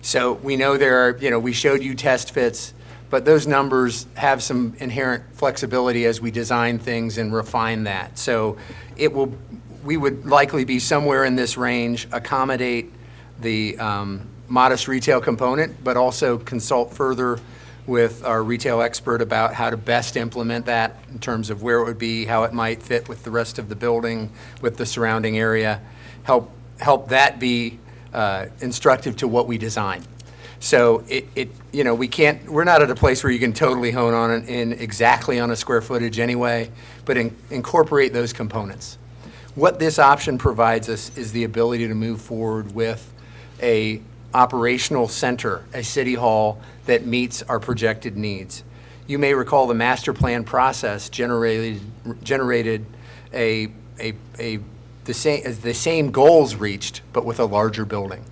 So we know there are, we showed you test fits, but those numbers have some inherent flexibility as we design things and refine that. So we would likely be somewhere in this range, accommodate the modest retail component, but also consult further with our retail expert about how to best implement that in terms of where it would be, how it might fit with the rest of the building, with the surrounding area, help that be instructive to what we design. So we're not at a place where you can totally hone on it in exactly on a square footage anyway, but incorporate those components. What this option provides us is the ability to move forward with a operational center, a city hall that meets our projected needs. You may recall the master plan process generated the same goals reached, but with a larger building.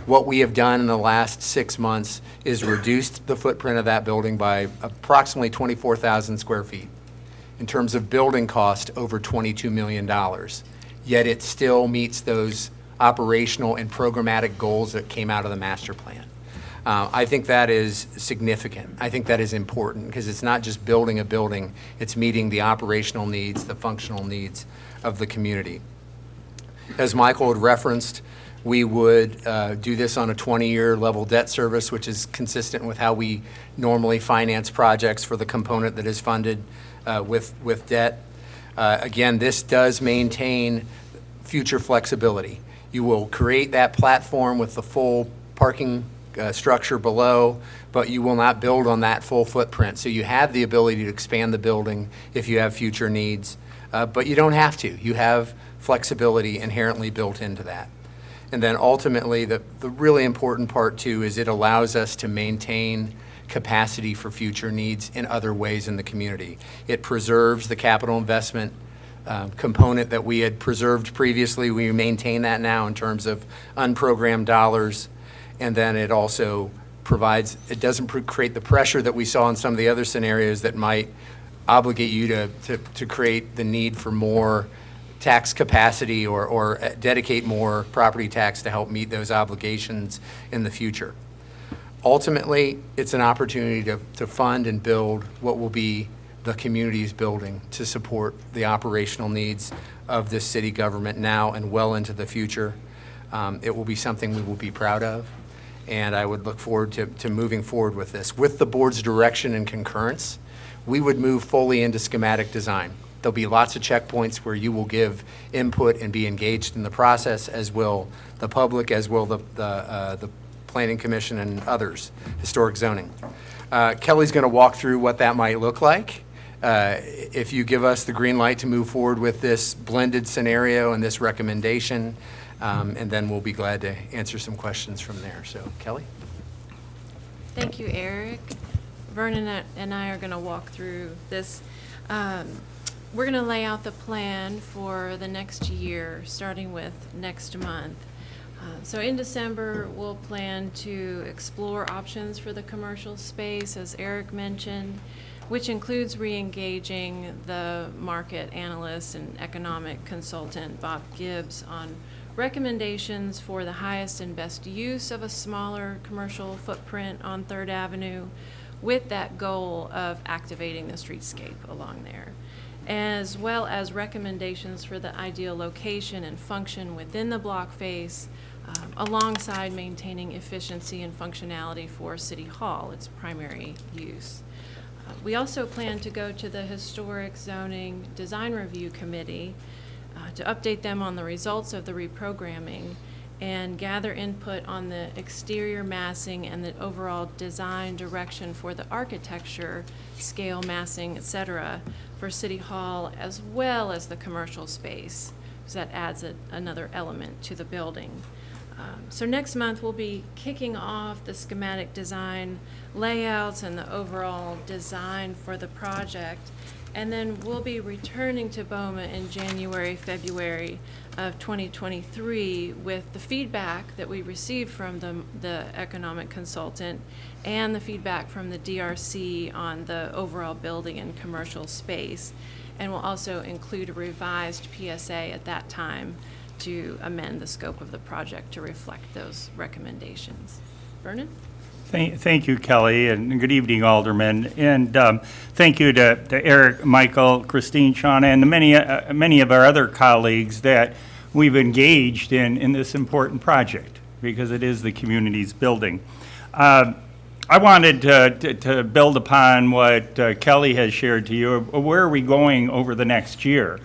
What we have done in the last 6 months is reduced the footprint of that building by approximately 24,000 square feet. In terms of building cost, over $22 million. Yet it still meets those operational and programmatic goals that came out of the master plan. I think that is significant. I think that is important because it's not just building a building, it's meeting the operational needs, the functional needs of the community. As Michael had referenced, we would do this on a 20-year level debt service, which is consistent with how we normally finance projects for the component that is funded with debt. Again, this does maintain future flexibility. You will create that platform with the full parking structure below, but you will not build on that full footprint. So you have the ability to expand the building if you have future needs, but you don't have to. You have flexibility inherently built into that. And then ultimately, the really important part too is it allows us to maintain capacity for future needs in other ways in the community. It preserves the capital investment component that we had preserved previously. We maintain that now in terms of unprogrammed dollars. And then it also provides, it doesn't create the pressure that we saw in some of the other scenarios that might obligate you to create the need for more tax capacity or dedicate more property tax to help meet those obligations in the future. Ultimately, it's an opportunity to fund and build what will be the community's building to support the operational needs of this city government now and well into the future. It will be something we will be proud of, and I would look forward to moving forward with this. With the board's direction and concurrence, we would move fully into schematic design. There'll be lots of checkpoints where you will give input and be engaged in the process, as will the public, as will the Planning Commission and others, historic zoning. Kelly's going to walk through what that might look like. If you give us the green light to move forward with this blended scenario and this recommendation, and then we'll be glad to answer some questions from there. So, Kelly? Thank you, Eric. Vernon and I are going to walk through this. We're going to lay out the plan for the next year, starting with next month. So in December, we'll plan to explore options for the commercial space, as Eric mentioned. which includes re-engaging the market analyst and economic consultant Bob Gibbs on recommendations for the highest and best use of a smaller commercial footprint on 3rd Avenue, with that goal of activating the streetscape along there, as well as recommendations for the ideal location and function within the block face, alongside maintaining efficiency and functionality for City Hall, its primary use. We also plan to go to the Historic Zoning Design Review Committee to update them on the results of the reprogramming and gather input on the exterior massing and the overall design direction for the architecture, scale, massing, etc., for City Hall, as well as the commercial space, because that adds another element to the building. So next month, we'll be kicking off the schematic design layouts and the overall design for the project. And then we'll be returning to BOMA in January, February of 2023 with the feedback that we received from the economic consultant and the feedback from the DRC on the overall building and commercial space. And we'll also include a revised PSA at that time to amend the scope of the project to reflect those recommendations. Vernon? Thank you, Kelly, and good evening, Alderman. And thank you to Eric, Michael, Christine, Shauna, and many of our other colleagues that we've engaged in this important project, because it is the community's building. I wanted to build upon what Kelly has shared to you. Where are we going over the next year?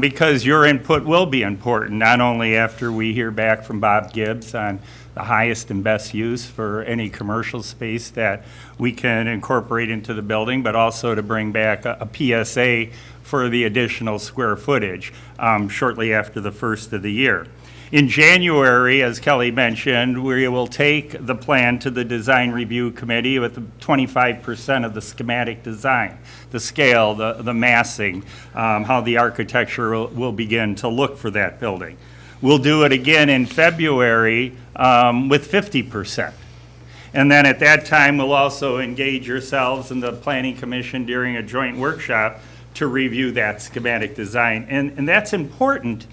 Because your input will be important, not only after we hear back from Bob Gibbs on the highest and best use for any commercial space that we can incorporate into the building, but also to bring back a PSA for the additional square footage shortly after the first of the year. In January, as Kelly mentioned, we will take the plan to the Design Review Committee with 25% of the schematic design, the scale, the massing, how the architecture will begin to look for that building. We'll do it again in February with 50%. And then at that time, we'll also engage yourselves and the Planning Commission during a joint workshop to review that schematic design. And that's important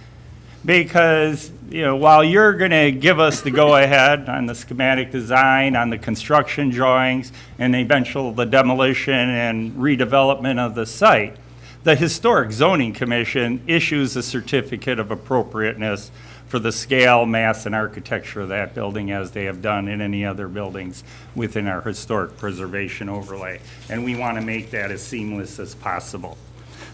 because, you know, while you're going to give us the go-ahead on the schematic design, on the construction drawings, and the demolition and redevelopment of the site, the Historic Zoning Commission issues a certificate of appropriateness for the scale, mass, and architecture of that building, as they have done in any other buildings within our historic preservation overlay. And we want to make that as seamless as possible.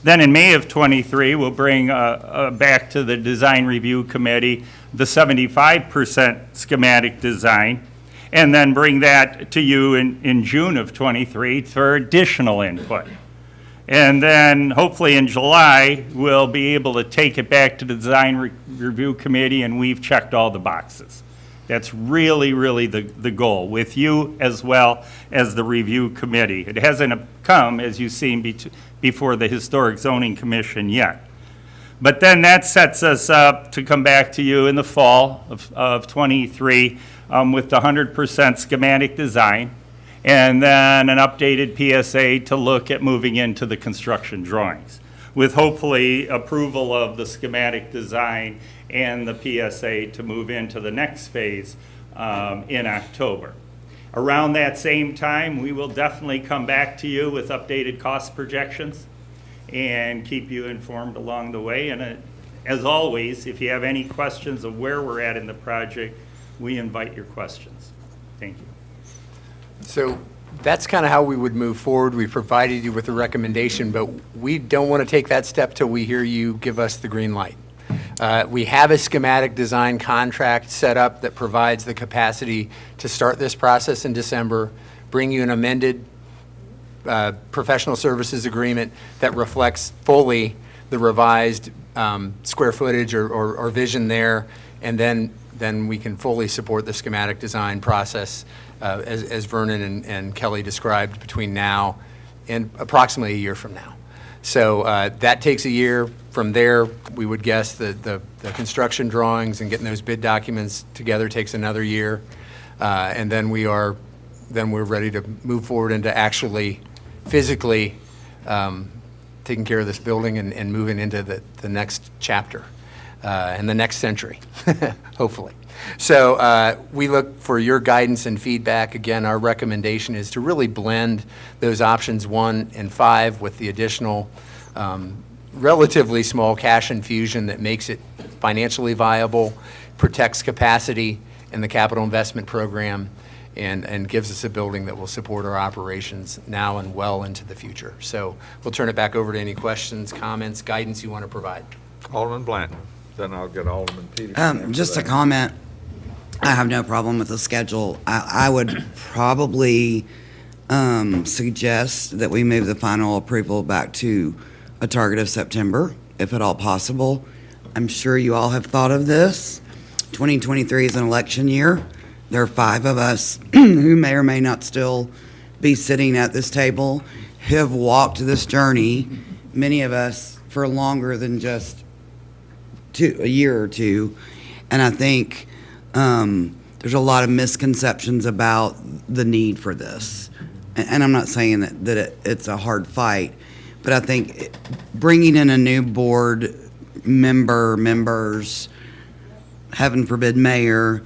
Then in May of '23, we'll bring back to the Design Review Committee the 75% schematic design, and then bring that to you in June of '23 for additional input. And then hopefully in July, we'll be able to take it back to the Design Review Committee, and we've checked all the boxes. That's really, really the goal, with you as well as the review committee. It hasn't come, as you've seen, before the Historic Zoning Commission yet. But then that sets us up to come back to you in the fall of '23 with the 100% schematic design, and then an updated PSA to look at moving into the construction drawings, with hopefully approval of the schematic design and the PSA to move into the next phase in October. Around that same time, we will definitely come back to you with updated cost projections and keep you informed along the way. And as always, if you have any questions of where we're at in the project, we invite your questions. Thank you. So that's kind of how we would move forward. We provided you with a recommendation, but we don't want to take that step till we hear you give us the green light. We have a schematic design contract set up that provides the capacity to start this process in December, bring you an amended professional services agreement that reflects fully the revised square footage or vision there, and then we can fully support the schematic design process as Vernon and Kelly described between now and approximately a year from now. So that takes a year. From there, we would guess that the construction drawings and getting those bid documents together takes another year. And then we're ready to move forward into actually physically taking care of this building and moving into the next chapter and the next century, hopefully. So we look for your guidance and feedback. Again, our recommendation is to really blend those options 1 and 5 with the additional relatively small cash infusion that makes it financially viable, protects capacity in the capital investment program, and gives us a building that will support our operations now and well into the future. So we'll turn it back over to any questions, comments, guidance you want to provide. Alderman Blanton, then I'll get Alderman Peterson. Just after a that. comment. I have no problem with the schedule. I would probably suggest that we move the final approval back to a target of September, if at all possible. I'm sure you all have thought of this. 2023 is an election year. There are 5 of us who may or may not still be sitting at this table, who have walked this journey, many of us for longer than just a year or two. And I think there's a lot of misconceptions about the need for this. And I'm not saying that it's a hard fight, but I think bringing in a new board members, heaven forbid mayor,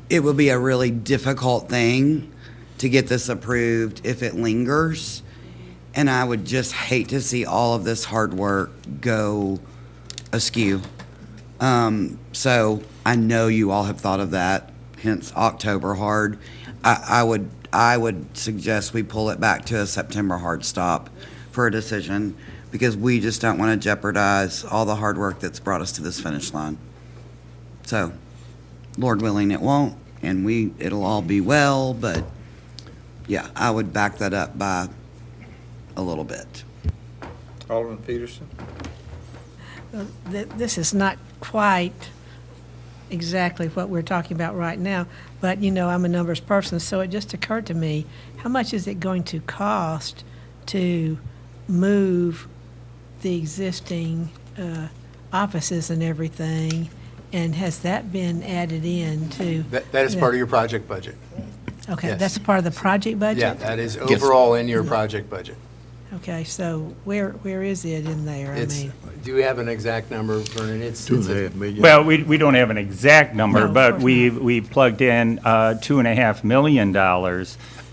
it would be a really difficult thing to get this approved if it lingers. And I would just hate to see all of this hard work go askew. So I know you all have thought of that, hence October hard. I would suggest we pull it back to a September hard stop for a decision, because we just don't want to jeopardize all the hard work that's brought us to this finish line. So, Lord willing, it won't, and it'll all be well, but yeah, I would back that up by a little bit. Alderman Peterson? This is not quite exactly what we're talking about right now, but I'm a numbers person, so it just occurred to me, how much is it going to cost to move the existing offices and everything, and has that been added in to? That is part of your project budget. Okay, yes. that's a part of the project budget? Yeah, that is overall in your project budget. Okay, so where is it in there? Do we have an exact number, Vernon? It's $2.5 million. Well, we don't have an exact number, No, of but course we've plugged in $2.5 million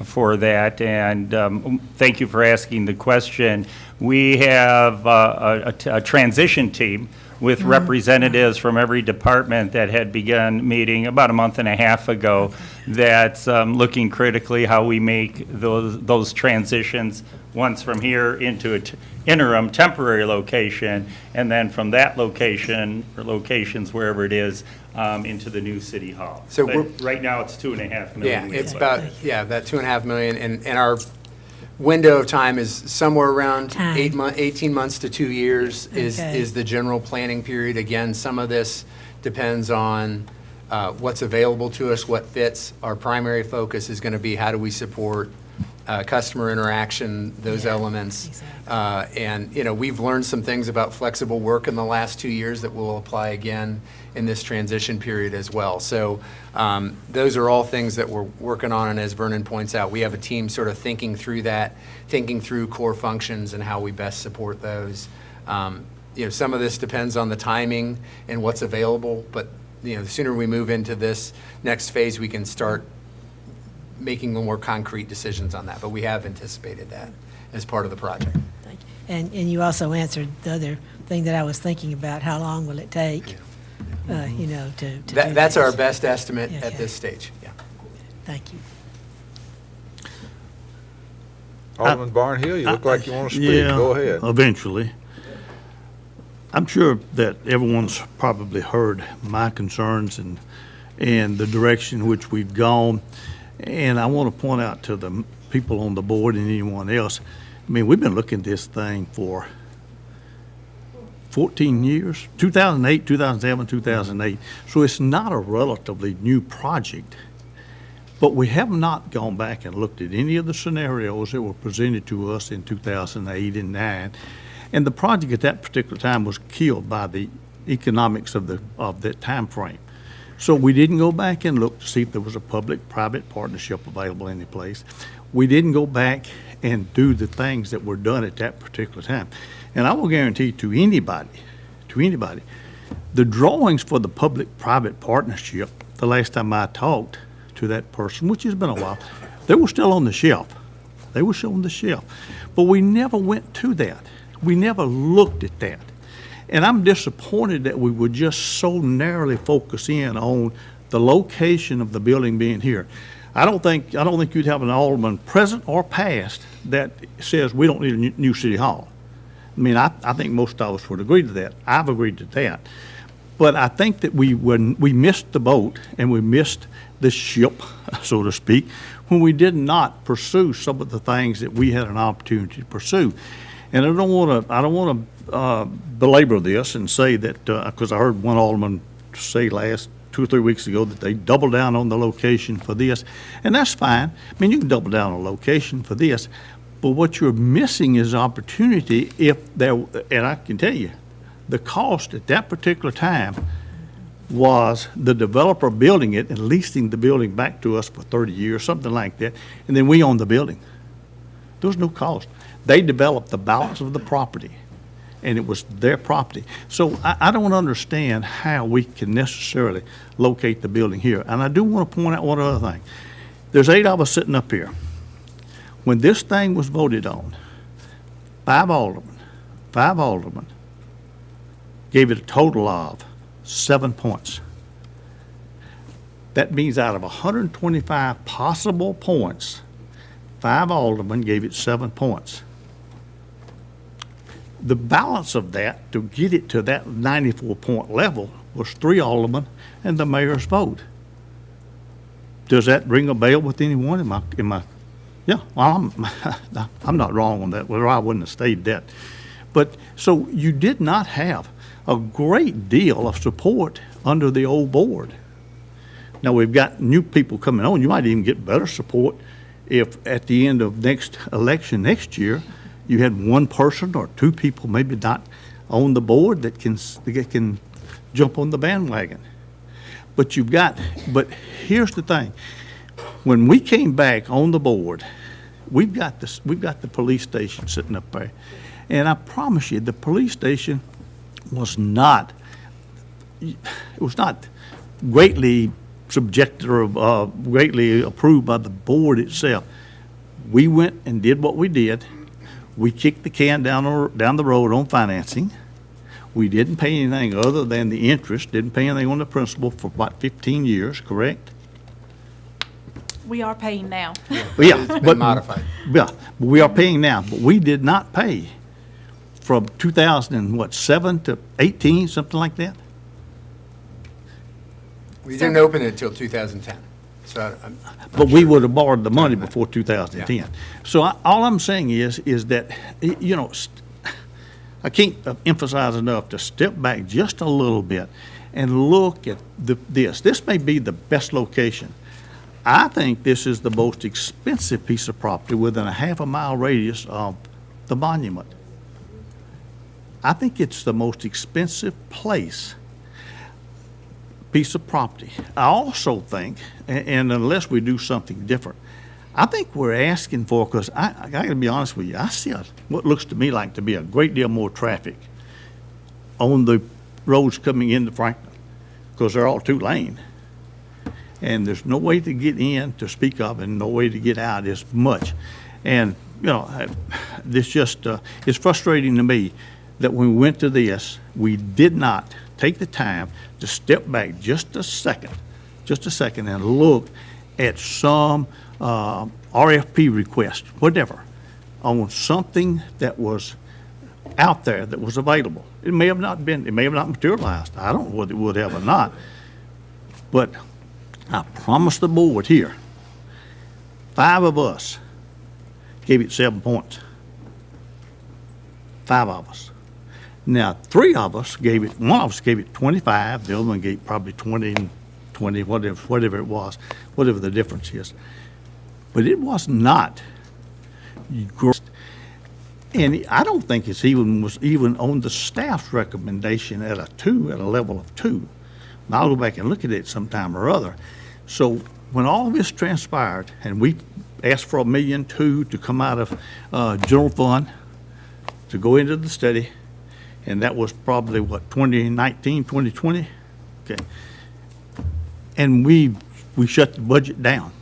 for that. And thank you for asking the question. We have a transition team with representatives from every department that had begun meeting about a month and a half ago, that's looking critically how we make those transitions, once from here into an interim temporary location, and then from that location, or locations wherever it is, into the new city hall. So But right now, it's $2.5 million. Yeah, it's about, that $2.5 million, and our window of time is somewhere around 18 months to 2 years Okay. is the general planning period. Again, some of this depends on what's available to us, what fits. Our primary focus is going to be how do we support customer interaction, those elements. And, we've learned some things about flexible work in the last 2 years that will apply again in this transition period as well. So those are all things that we're working on, and as Vernon points out, we have a team sort of thinking through that, thinking through core functions and how we best support those. Some of this depends on the timing and what's available, but the sooner we move into this next phase, we can start making more concrete decisions on that. But we have anticipated that as part of the project. And you also answered the other thing that I was thinking about, how long will it take, to do That's our this? best estimate at Okay. this stage, yeah. Thank you. Alderman Barnhill, you look like you want to speak. Yeah, Go ahead. eventually. I'm sure that everyone's probably heard my concerns and the direction in which we've gone. And I want to point out to the people on the board and anyone else, we've been looking at this thing for 14 years, 2008, 2007, 2008. So it's not a relatively new project. But we have not gone back and looked at any of the scenarios that were presented to us in 2008 and 9. And the project at that particular time was killed by the economics of that time frame. So we didn't go back and look to see if there was a public-private partnership available any place. We didn't go back and do the things that were done at that particular time. And I will guarantee to anybody, the drawings for the public-private partnership, the last time I talked to that person, which has been a while, they were still on the shelf. They were still on the shelf. But we never went to that. We never looked at that. And I'm disappointed that we would just so narrowly focus in on the location of the building being here. I don't think you'd have an alderman, present or past, that says we don't need a new city hall. I mean, I think most of us would agree to that. I've agreed to that. But I think that we missed the boat and we missed the ship, so to speak, when we did not pursue some of the things that we had an opportunity to pursue. And I don't want to belabor this and say that, because I heard one alderman say last 2 or 3 weeks ago that they doubled down on the location for this, and that's fine. I mean, you can double down on location for this, but what you're missing is opportunity if there, and I can tell you, the cost at that particular time was the developer building it and leasing the building back to us for 30 years, something like that, and then we own the building. There was no cost. They developed the balance of the property, and it was their property. So I don't understand how we can necessarily locate the building here. And I do want to point out one other thing. There's 8 of us sitting up here. When this thing was voted on, 5 aldermen gave it a total of 7 points. That means out of 125 possible points, 5 aldermen gave it 7 points. The balance of that, to get it to that 94-point level, was 3 aldermen and the mayor's vote. Does that ring a bell with anyone? Yeah, well, I'm not wrong on that, or I wouldn't have stated that. But, so you did not have a great deal of support under the old board. Now, we've got new people coming on. You might even get better support if at the end of next election next year, you had 1 person or 2 people maybe not on the board that can jump on the bandwagon. But here's the thing. When we came back on the board, we've got the police station sitting up there. And I promise you, the police station was not greatly subjected or greatly approved by the board itself. We went and did what we did. We kicked the can down the road on financing. We didn't pay anything other than the interest, didn't pay anything on the principal for about 15 years, correct? We are paying now. Yeah, It's been modified. Yeah, we are paying now, but we did not pay from 2007 to 18, something like that? We didn't open it until 2010. So I'm But we would have borrowed the money before 2010. So all I'm saying is that, you know, I can't emphasize enough to step back just a little bit and look at this. This may be the best location. I think this is the most expensive piece of property within a half-a-mile radius of the monument. I think it's the most expensive piece of property. I also think, and unless we do something different, I think we're asking for, because I got to be honest with you, I see what looks to me like to be a great deal more traffic on the roads coming into Franklin, because they're all 2-lane. And there's no way to get in to speak of and no way to get out as much. And, you know, this just, it's frustrating to me that when we went to this, we did not take the time to step back just a second and look at some RFP request, whatever, on something that was out there that was available. It may have not materialized. I don't know whether it would have or not. But I promised the board here, 5 of us gave it 7 points. 5 of us. Now, 3 of us gave it, 1 of us gave it 25, the other one gave probably 20 and 20, whatever it was, whatever the difference is. But it was not great. And I don't think was even on the staff's recommendation at a level of 2. And I'll go back and look at it sometime or other. So when all of this transpired, and we asked for $1.2 million to come out of general fund to go into the study, and that was probably, what, 2019, 2020? Okay. And we shut the budget down.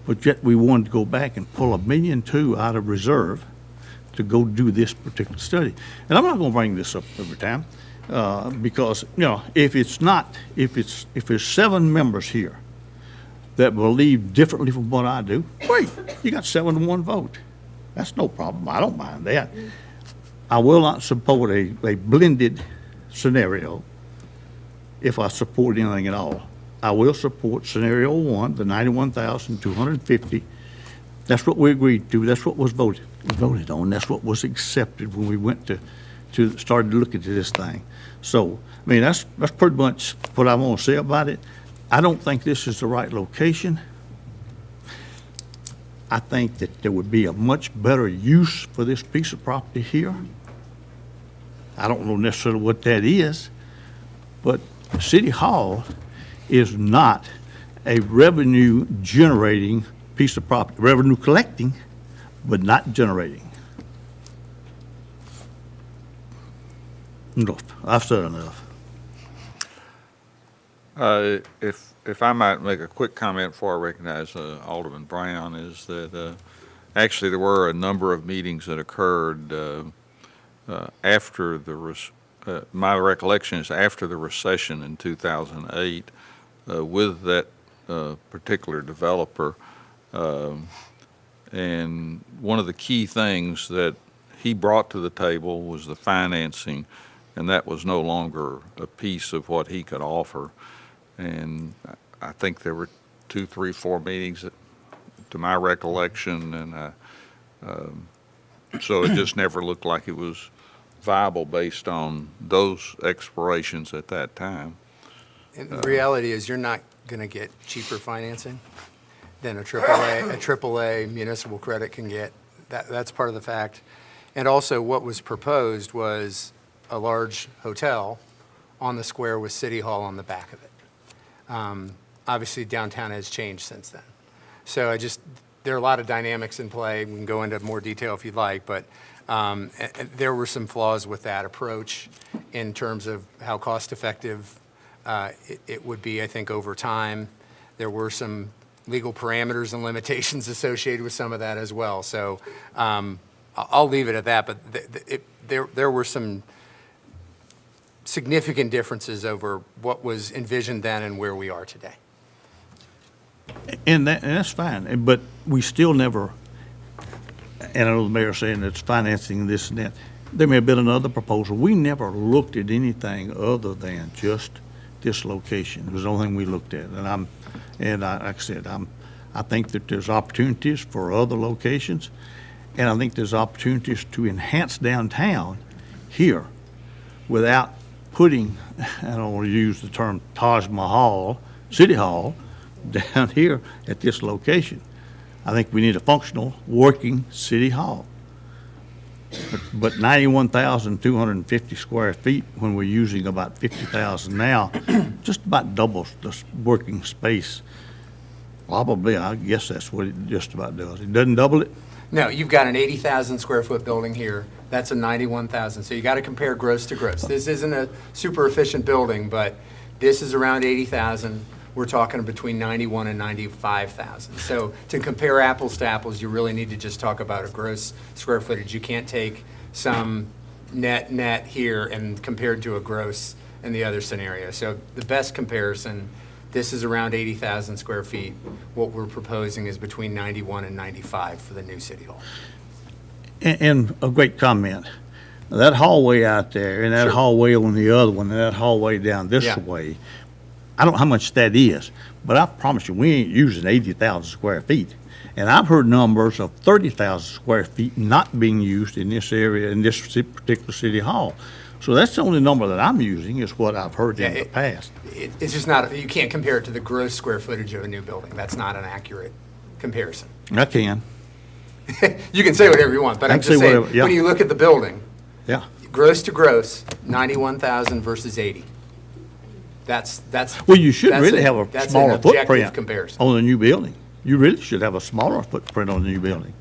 But yet we wanted to go back and pull $1.2 million out of reserve to go do this particular study. And I'm not gonna bring this up every time, because, you know, if there's 7 members here that believe differently from what I do, great, you got 7-1 vote. That's no problem, I don't mind that. I will not support a blended scenario if I support anything at all. I will support scenario 1, the 91,250. That's what we agreed to, that's what was voted on, that's what was accepted when we went to started to look at this thing. So, I mean, that's pretty much what I want to say about it. I don't think this is the right location. I think that there would be a much better use for this piece of property here. I don't know necessarily what that is, but City Hall is not a revenue-generating piece of property. Revenue collecting, but not generating. No, I've said enough. If I might make a quick comment before I recognize Alderman Brown, is that actually there were a number of meetings that occurred after my recollection is after the recession in 2008 with that particular developer. And one of the key things that he brought to the table was the financing, and that was no longer a piece of what he could offer. And I think there were 2, 3, 4 meetings to my recollection, and so it just never looked like it was viable based on those explorations at that time. And the reality is, you're not going to get cheaper financing than a AAA municipal credit can get. That's part of the fact. And also, what was proposed was a large hotel on the square with City Hall on the back of it. Obviously, downtown has changed since then. So there are a lot of dynamics in play. We can go into more detail if you'd like, but and there were some flaws with that approach in terms of how cost-effective it would be, I think, over time. There were some legal parameters and limitations associated with some of that as well. So I'll leave it at that, but there were some significant differences over what was envisioned then and where we are today. And that's fine, but we still never, and I know the mayor saying it's financing this and that. There may have been another proposal. We never looked at anything other than just this location. It was the only thing we looked at. And like I said, I think that there's opportunities for other locations, and I think there's opportunities to enhance downtown here without putting, I don't want to use the term Taj Mahal, City Hall, down here at this location. I think we need a functional, working City Hall. But 91,250 square feet, when we're using about 50,000 now, just about doubles the working space. Probably, I guess that's what it just about does. It doesn't double it? No, you've got an 80,000 square foot building here. That's a 91,000. So you got to compare gross to gross. This isn't a super efficient building, but this is around 80,000. We're talking between 91 and 95,000. So to compare apples to apples, you really need to just talk about a gross square footage. You can't take some net here and compare it to a gross in the other scenario. So the best comparison, this is around 80,000 square feet. What we're proposing is between 91 and 95 for the new City Hall. And a great comment. That hallway out there, and that Sure. hallway on the other one, and that hallway down this Yeah. way, I don't know how much that is, but I promise you, we ain't using 80,000 square feet. And I've heard numbers of 30,000 square feet not being used in this area, in this particular City Hall. So that's the only number that I'm using, is what I've heard in the past. It's just not, you can't compare it to the gross square footage of a new building. That's not an accurate comparison. I can, You can say whatever you want, but I I'm can just say saying, whatever, yeah. when you look at the building, yeah. gross to gross, 91,000 versus 80. That's. Well, you should that's really a- have a that's an smaller objective footprint comparison. on the new building. You really should have a smaller footprint on the new building.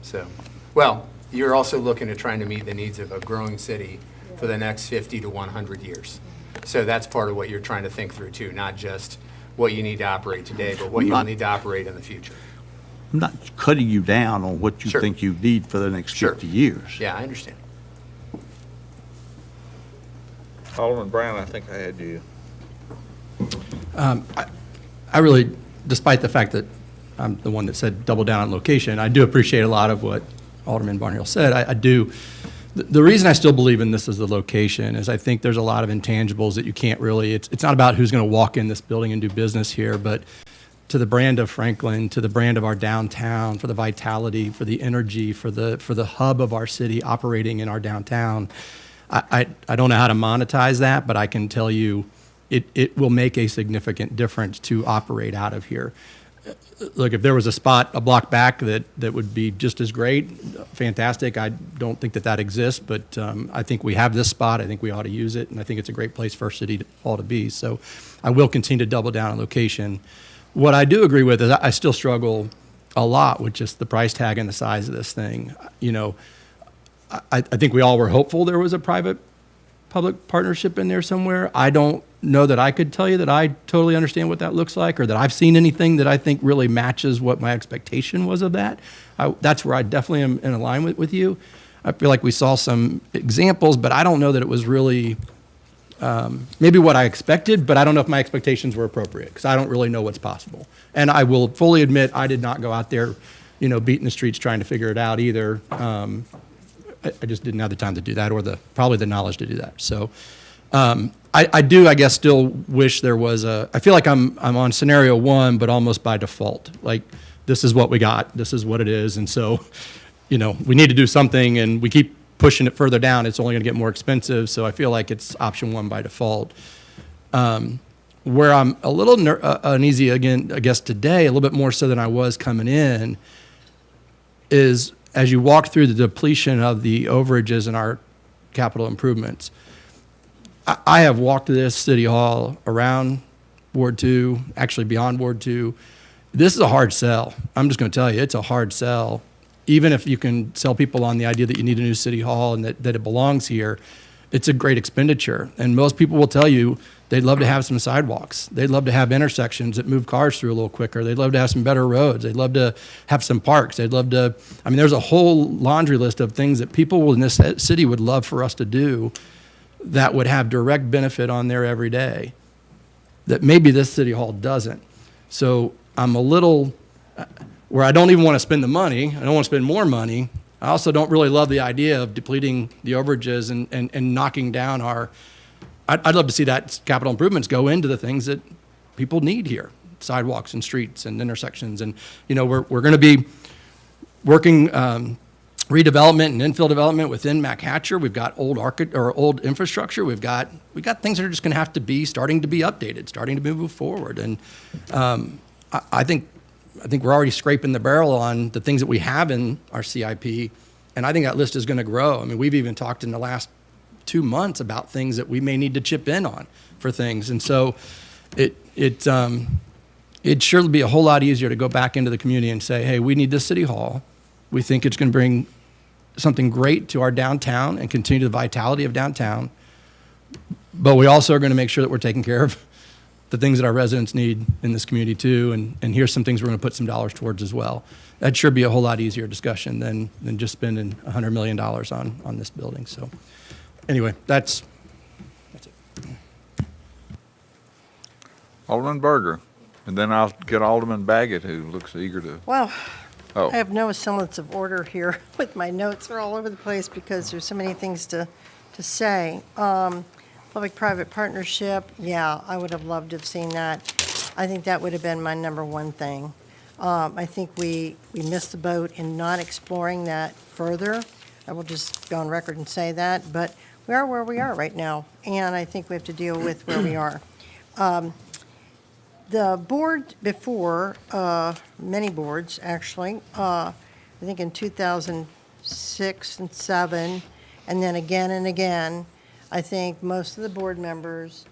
So, well, you're also looking at trying to meet the needs of a growing city for the next 50 to 100 years. So that's part of what you're trying to think through too, not just what you need to operate today, but what you'll Not- need to operate in the future. I'm not cutting you down on what you Sure. think you need for the next Sure. 50 years. Yeah, I understand. Alderman Brown, I think I had you. I really, despite the fact that I'm the one that said double down on location, I do appreciate a lot of what Alderman Barnhill said. I do. The reason I still believe in this as the location is I think there's a lot of intangibles that you can't really, it's not about who's going to walk in this building and do business here, but to the brand of Franklin, to the brand of our downtown, for the vitality, for the energy, for the hub of our city operating in our downtown. I don't know how to monetize that, but I can tell you it will make a significant difference to operate out of here. Look, if there was a spot a block back that would be just as great, fantastic. I don't think that exists, but I think we have this spot. I think we ought to use it, and I think it's a great place for our city hall to be. So I will continue to double down on location. What I do agree with is I still struggle a lot with just the price tag and the size of this thing. You know, I think we all were hopeful there was a private-public partnership in there somewhere. I don't know that I could tell you that I totally understand what that looks like or that I've seen anything that I think really matches what my expectation was of that. That's where I definitely am in alignment with you. I feel like we saw some examples, but I don't know that it was really maybe what I expected, but I don't know if my expectations were appropriate because I don't really know what's possible. And I will fully admit I did not go out there, you know, beating the streets trying to figure it out either. I just didn't have the time to do that or probably the knowledge to do that. So I do, I guess, still wish there was I feel like I'm on scenario one, but almost by default. Like, this is what we got. This is what it is. And so, you know, we need to do something and we keep pushing it further down. It's only going to get more expensive. So I feel like it's option one by default. Where I'm a little uneasy again, I guess today, a little bit more so than I was coming in, is as you walk through the depletion of the overages in our capital improvements. I have walked this city hall around Ward 2, actually beyond Ward 2. This is a hard sell. I'm just going to tell you, it's a hard sell. Even if you can sell people on the idea that you need a new city hall and that it belongs here, it's a great expenditure. And most people will tell you they'd love to have some sidewalks. They'd love to have intersections that move cars through a little quicker. They'd love to have some better roads. They'd love to have some parks. They'd love to, I mean, there's a whole laundry list of things that people in this city would love for us to do that would have direct benefit on there every day that maybe this city hall doesn't. So I'm a little, where I don't even want to spend the money. I don't want to spend more money. I also don't really love the idea of depleting the overages and knocking down our, I'd love to see that capital improvements go into the things that people need here, sidewalks and streets and intersections. And, you know, we're going to be working redevelopment and infill development within Mac Hatcher. We've got old infrastructure. We've got things that are just going to have to be starting to be updated, starting to move forward. And I think we're already scraping the barrel on the things that we have in our CIP, and I think that list is going to grow. I mean, we've even talked in the last 2 months about things that we may need to chip in on for things, and so it'd surely be a whole lot easier to go back into the community and say, hey, we need this city hall. We think it's going to bring something great to our downtown and continue the vitality of downtown, but we also are going to make sure that we're taking care of the things that our residents need in this community too, and here's some things we're going to put some dollars towards as well. That'd sure be a whole lot easier discussion than just spending $100 million on this building. So anyway, that's it. Alderman Berger, and then I'll get Alderman Baggett, who looks eager to. Well, Oh. I have no semblance of order here with my notes are all over the place because there's so many things to say. Public-private partnership, yeah, I would have loved to have seen that. I think that would have been my number one thing. I think we missed the boat in not exploring that further. I will just go on record and say that, but we are where we are right now, and I think we have to deal with where we are. The board before, many boards actually, I think in 2006 and 7, and then again and again, I think most of the board members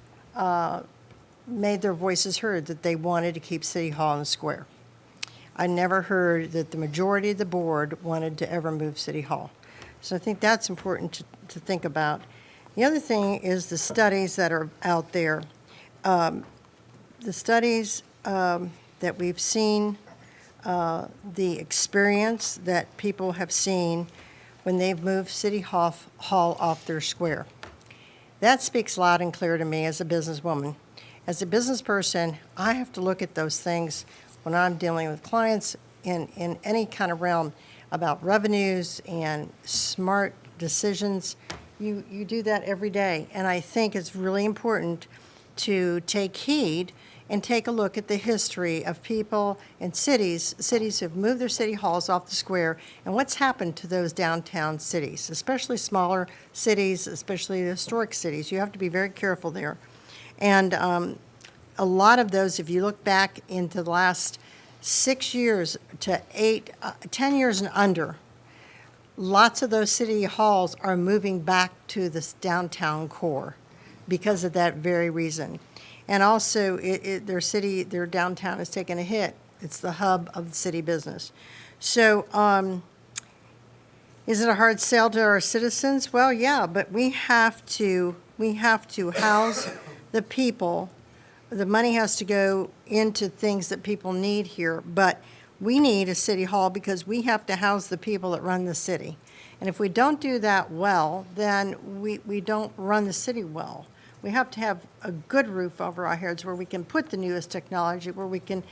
made their voices heard that they wanted to keep City Hall in the square. I never heard that the majority of the board wanted to ever move City Hall. So I think that's important to think about. The other thing is the studies that are out there. The studies that we've seen, the experience that people have seen when they've moved City Hall off their square. That speaks loud and clear to me as a businesswoman. As a business person, I have to look at those things when I'm dealing with clients in any kind of realm about revenues and smart decisions. You do that every day. And I think it's really important to take heed and take a look at the history of people and cities who have moved their city halls off the square, and what's happened to those downtown cities, especially smaller cities, especially the historic cities. You have to be very careful there. And a lot of those, if you look back into the last 6 years to 10 years and under, lots of those city halls are moving back to this downtown core because of that very reason. And also, their downtown has taken a hit. It's the hub of the city business. So, is it a hard sell to our citizens? Well, yeah, but we have to house the people. The money has to go into things that people need here, but we need a city hall because we have to house the people that run the city. And if we don't do that well, then we don't run the city well. We have to have a good roof over our heads where we can put the newest technology, where we can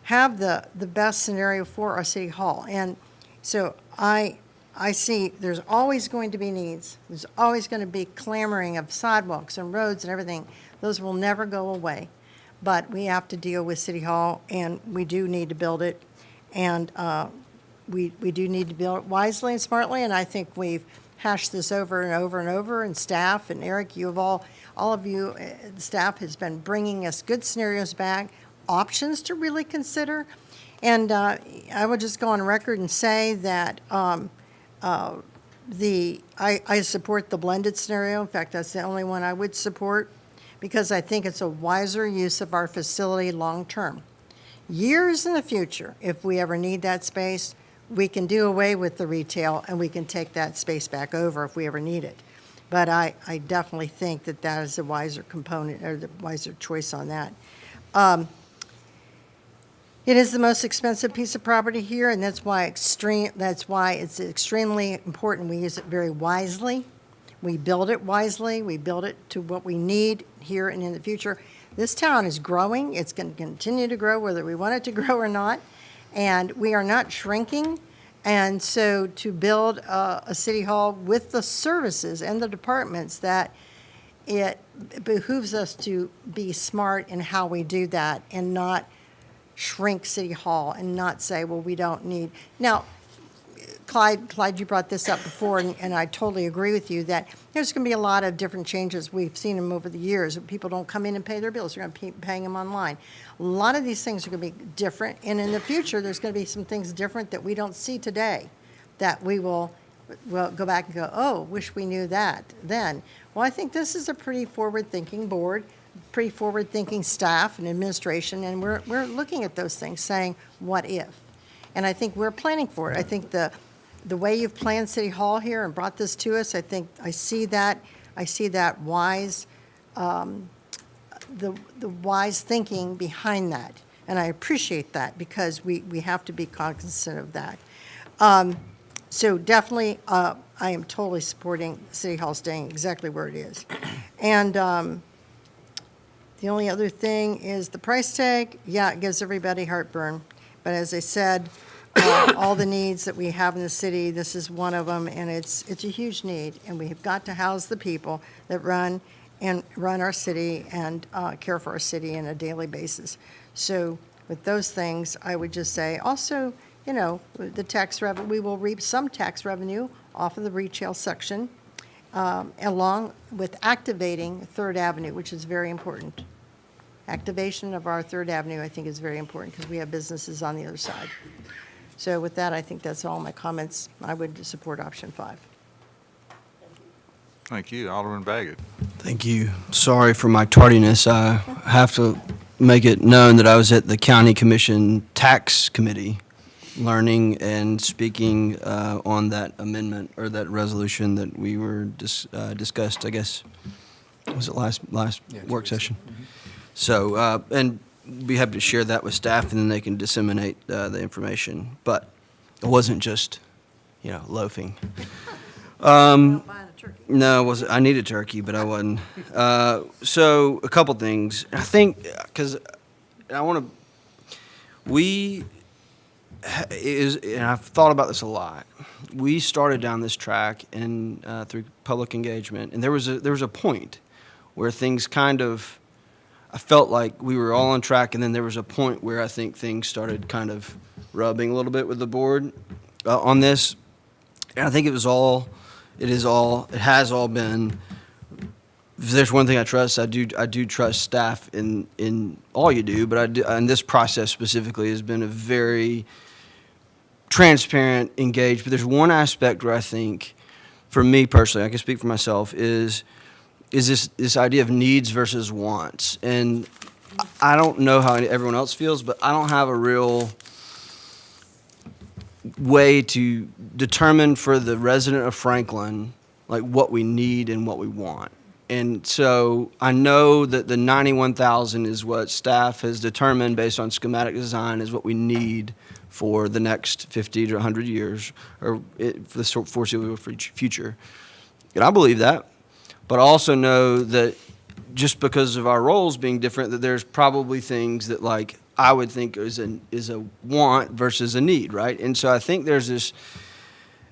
have the best scenario for our city hall. And so I see there's always going to be needs. There's always going to be clamoring of sidewalks and roads and everything. Those will never go away. But we have to deal with City Hall, and we do need to build it. And we do need to build it wisely and smartly, and I think we've hashed this over and over and over, and staff, and Eric, you have all of you, the staff has been bringing us good scenarios back, options to really consider. And I would just go on record and say that I support the blended scenario. In fact, that's the only one I would support, because I think it's a wiser use of our facility long-term. Years in the future, if we ever need that space, we can do away with the retail and we can take that space back over if we ever need it. But I definitely think that that is a wiser component, or the wiser choice on that. It is the most expensive piece of property here, and that's why it's extremely important we use it very wisely. We build it wisely. We build it to what we need here and in the future. This town is growing. It's going to continue to grow whether we want it to grow or not. And we are not shrinking. And so to build a city hall with the services and the departments, that it behooves us to be smart in how we do that and not shrink City Hall and not say, well, we don't need. Now, Clyde, you brought this up before, and I totally agree with you that there's going to be a lot of different changes. We've seen them over the years. People don't come in and pay their bills. They're going to be paying them online. A lot of these things are going to be different, and in the future, there's going to be some things different that we don't see today that we will go back and go, oh, wish we knew that then. Well, I think this is a pretty forward-thinking board, pretty forward-thinking staff and administration, and we're looking at those things saying, what if? And I think we're planning for it. I think the way you've planned City Hall here and brought this to us, I think I see that wise, the wise thinking behind that. And I appreciate that because we have to be cognizant of that. So definitely, I am totally supporting City Hall staying exactly where it is. And the only other thing is the price tag. Yeah, it gives everybody heartburn. But as I said, all the needs that we have in the city, this is one of them, and it's a huge need. And we have got to house the people that run our city and care for our city on a daily basis. So with those things, I would just say, also, the tax revenue, we will reap some tax revenue off of the retail section, along with activating Third Avenue, which is very important. Activation of our Third Avenue, I think, is very important because we have businesses on the other side. So with that, I think that's all my comments. I would support option 5. Thank you. Alderman Baggett. Thank you. Sorry for my tardiness. I have to make it known that I was at the County Commission Tax Committee learning and speaking on that amendment or that resolution that we were discussed, I guess, was it last work session? So, and be happy to share that with staff and then they can disseminate the information. But it wasn't just, loafing. No, I needed turkey, but I wasn't. So a couple things. I think, because I want to, and I've thought about this a lot. We started down this track and through public engagement, and there was a point where things kind of, I felt like we were all on track, and then there was a point where I think things started kind of rubbing a little bit with the board on this. And I think it has all been. If there's one thing I trust, I do trust staff in all you do, but and this process specifically has been a very transparent, engaged. But there's one aspect where I think, for me personally, I can speak for myself, is this idea of needs versus wants. And I don't know how everyone else feels, but I don't have a real way to determine for the resident of Franklin, like what we need and what we want. And so I know that the 91,000 is what staff has determined based on schematic design is what we need for the next 50 to 100 years, or for the foreseeable future. And I believe that, but I also know that just because of our roles being different, that there's probably things that like I would think is a want versus a need, right? And so I think there's this,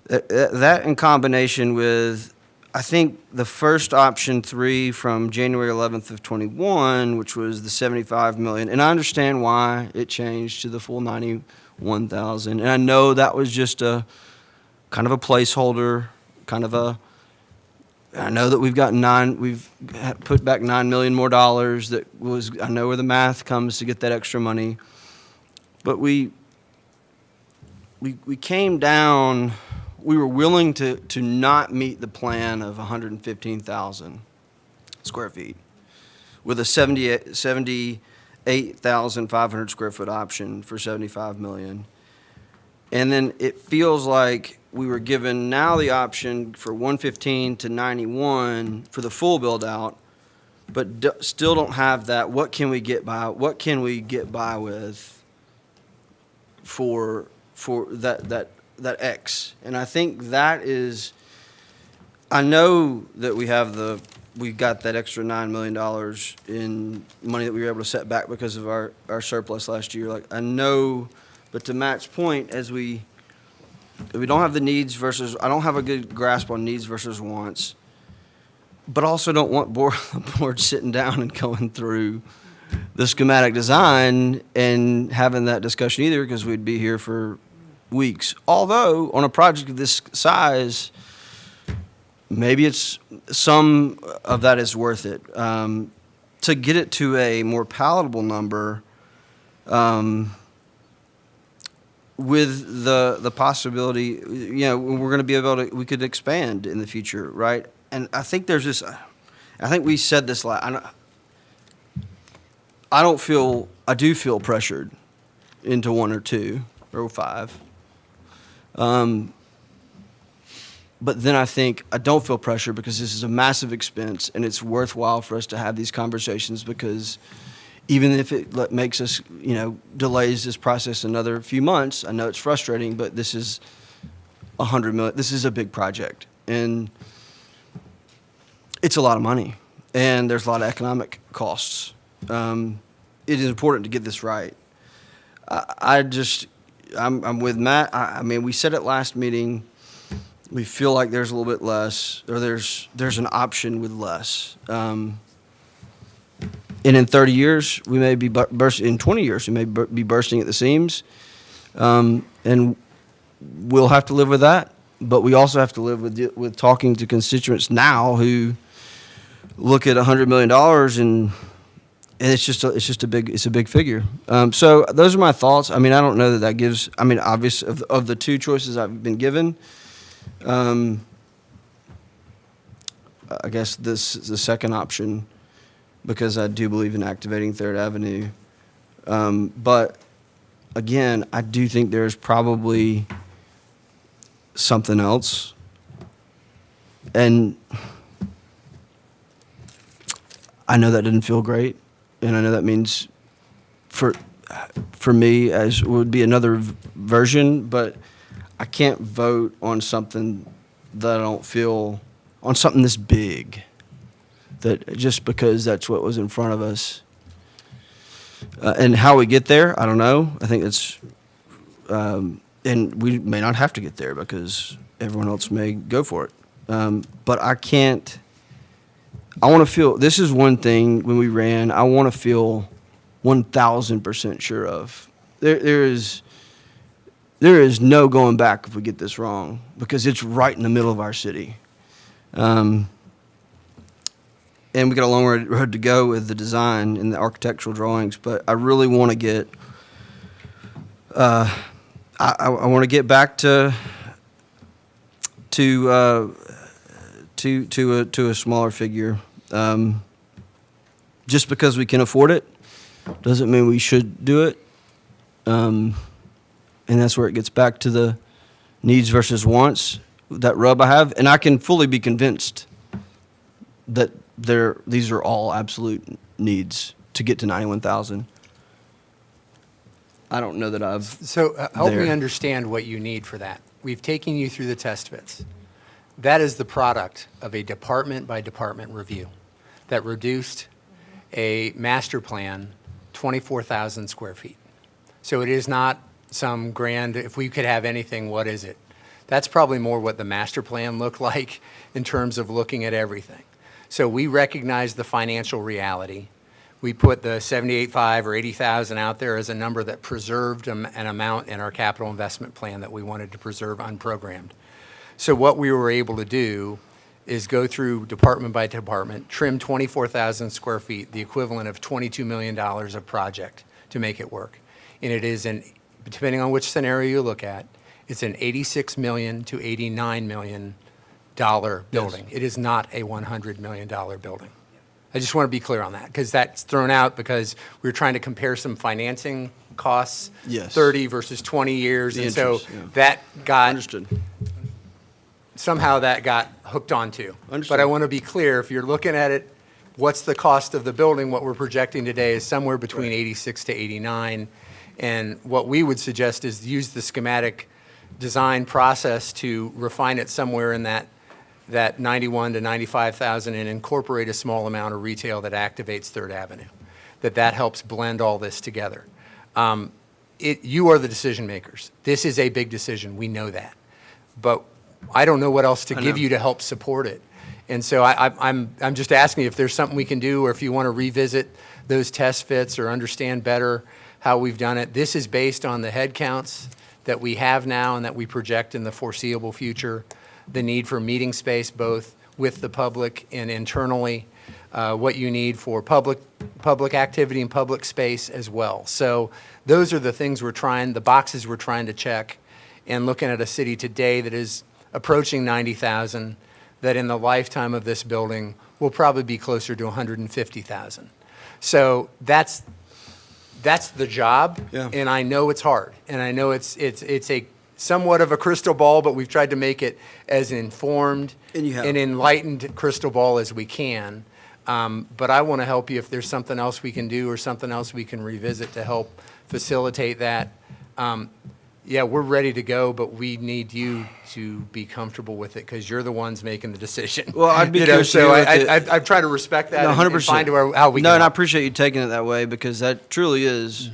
that in combination with, I think the first option 3 from January 11th of 21, which was the 75 million, and I understand why it changed to the full 91,000. And I know that was just a kind of a placeholder, I know that we've put back $9 million more dollars. I know where the math comes to get that extra money. But we came down, we were willing to not meet the plan of 115,000 square feet with a 78,500 square foot option for 75 million. And then it feels like we were given now the option for 115 to 91 for the full build out, but still don't have that. What can we get by? What can we get by with for that X? And I think that is, I know that we got that extra $9 million in money that we were able to set back because of our surplus last year. Like I know, but to Matt's point, we don't have the needs versus, I don't have a good grasp on needs versus wants, but also don't want the board sitting down and going through the schematic design and having that discussion either, because we'd be here for weeks. Although on a project of this size, maybe it's some of that is worth it. To get it to a more palatable number, with the possibility, we're going to be able to, we could expand in the future, right? And I think there's this, I think we said this I do feel pressured into 1 or 2 or 5. But then I think I don't feel pressure because this is a massive expense and it's worthwhile for us to have these conversations, because even if it makes us, delays this process another few months, I know it's frustrating, but this is $100 million. This is a big project, and it's a lot of money, and there's a lot of economic costs. It is important to get this right. I'm with Matt. I mean, we said it last meeting. We feel like there's a little bit less, or there's an option with less. And in 30 years, we may be bursting. In 20 years, we may be bursting at the seams, and we'll have to live with that. But we also have to live with talking to constituents now who look at $100 million and it's a big figure. So those are my thoughts. I mean, I don't know that gives. I mean, obviously, of the 2 choices I've been given, I guess this is the second option because I do believe in activating Third Avenue. But again, I do think there's probably something else. And I know that didn't feel great, and I know that means for me as would be another version, but I can't vote on something that I don't feel on something this big. That just because that's what was in front of us. And how we get there, I don't know. I think it's, and we may not have to get there because everyone else may go for it. But I can't, I want to feel, this is one thing when we ran, I want to feel 1,000% sure of. There is no going back if we get this wrong because it's right in the middle of our city. And we got a long road to go with the design and the architectural drawings, but I really want to get, I want to get back to a smaller figure. Just because we can afford it doesn't mean we should do it. And that's where it gets back to the needs versus wants, that rub I have. And I can fully be convinced that these are all absolute needs to get to 91,000. I don't know that I've. So help me there. understand what you need for that. We've taken you through the test bits. That is the product of a department-by-department review that reduced a master plan 24,000 square feet. So it is not some grand, if we could have anything, what is it? That's probably more what the master plan looked like in terms of looking at everything. So we recognize the financial reality. We put the 78.5 or 80,000 out there as a number that preserved an amount in our capital investment plan that we wanted to preserve unprogrammed. So what we were able to do is go through department by department, trim 24,000 square feet, the equivalent of $22 million of project to make it work. And it is depending on which scenario you look at, it's an $86 million to $89 million building. It is not a $100 million building. I just want to be clear on that because that's thrown out because we were trying to compare some financing costs, Yes. 30 versus 20 years. The And so interest, yeah. that got, Understood. somehow that got hooked onto. Understood. But I want to be clear, if you're looking at it, what's the cost of the building? What we're projecting today is somewhere between 86 to 89. And what we would suggest is use the schematic design process to refine it somewhere in that 91 to 95,000 and incorporate a small amount of retail that activates Third Avenue. That helps blend all this together. You are the decision makers. This is a big decision. We know that. But I don't know what else to give you to help support it. And so I'm just asking you if there's something we can do or if you want to revisit those test fits or understand better how we've done it. This is based on the head counts that we have now and that we project in the foreseeable future, the need for meeting space both with the public and internally, what you need for public activity and public space as well. So those are the things the boxes we're trying to check, and looking at a city today that is approaching 90,000, that in the lifetime of this building will probably be closer to 150,000. So that's the job, Yeah. and I know it's hard, and I know it's a somewhat of a crystal ball, but we've tried to make it as informed And you have. and enlightened crystal ball as we can. But I want to help you if there's something else we can do or something else we can revisit to help facilitate that. Yeah, we're ready to go, but we need you to be comfortable with it because you're the ones making the decision. Well, I'd be You know, curious to so hear what I try to respect that No, and 100%. find how we No, can and I help. appreciate you taking it that way because that truly is.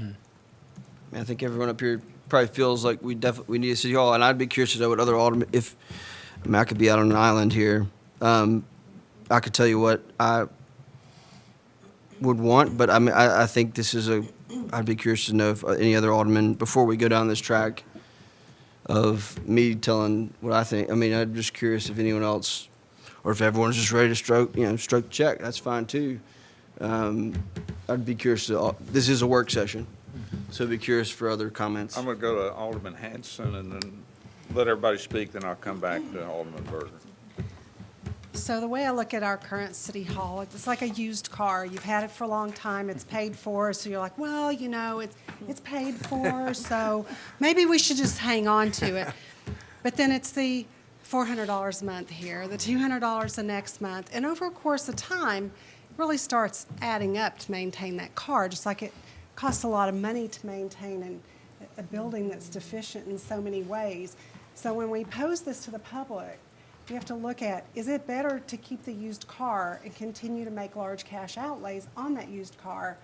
I think everyone up here probably feels like we need a city hall, and I'd be curious to know what other aldermen. I could be out on an island here, I could tell you what I would want, but I think this is I'd be curious to know if any other aldermen before we go down this track of me telling what I think. I mean, I'm just curious if anyone else, or if everyone's just ready to stroke the check. That's fine too. I'd be curious this is a work session, so I'd be curious for other comments. I'm going to go to Alderman Hanson and then let everybody speak, then I'll come back to Alderman Berger. So the way I look at our current city hall, it's like a used car. You've had it for a long time, it's paid for, so you're like, well, you know, it's paid for, so maybe we should just hang on to it. But then it's the $400 a month here, the $200 the next month, and over a course of time, it really starts adding up to maintain that car, just like it costs a lot of money to maintain a building that's deficient in so many ways. So when we pose this to the public, we have to look at, is it better to keep the used car and continue to make large cash outlays on that used car?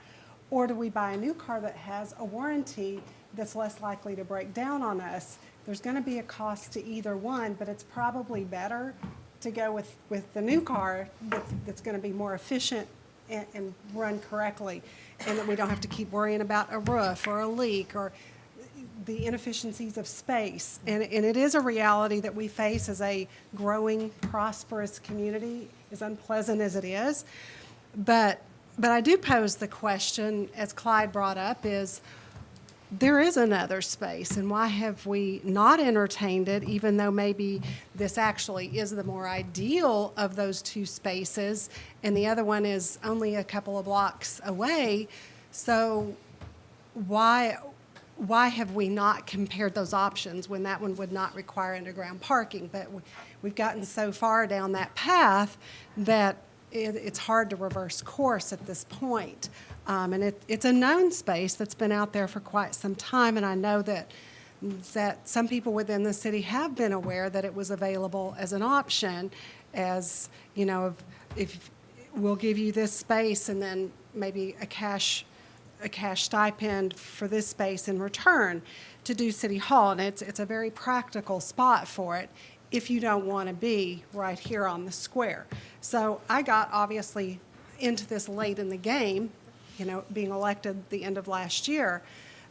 Or do we buy a new car that has a warranty that's less likely to break down on us? There's going to be a cost to either one, but it's probably better to go with the new car that's going to be more efficient and run correctly, and that we don't have to keep worrying about a roof or a leak or the inefficiencies of space. And it is a reality that we face as a growing, prosperous community, as unpleasant as it is. But I do pose the question, as Clyde brought up, is there is another space, and why have we not entertained it, even though maybe this actually is the more ideal of those two spaces, and the other one is only a couple of blocks away? So why have we not compared those options when that one would not require underground parking? But we've gotten so far down that path that it's hard to reverse course at this point. And it's a known space that's been out there for quite some time, and I know that some people within the city have been aware that it was available as an option, as, you know, if we'll give you this space and then maybe a cash stipend for this space in return to do City Hall. And it's a very practical spot for it if you don't want to be right here on the square. So I got obviously into this late in the game, you know, being elected the end of last year.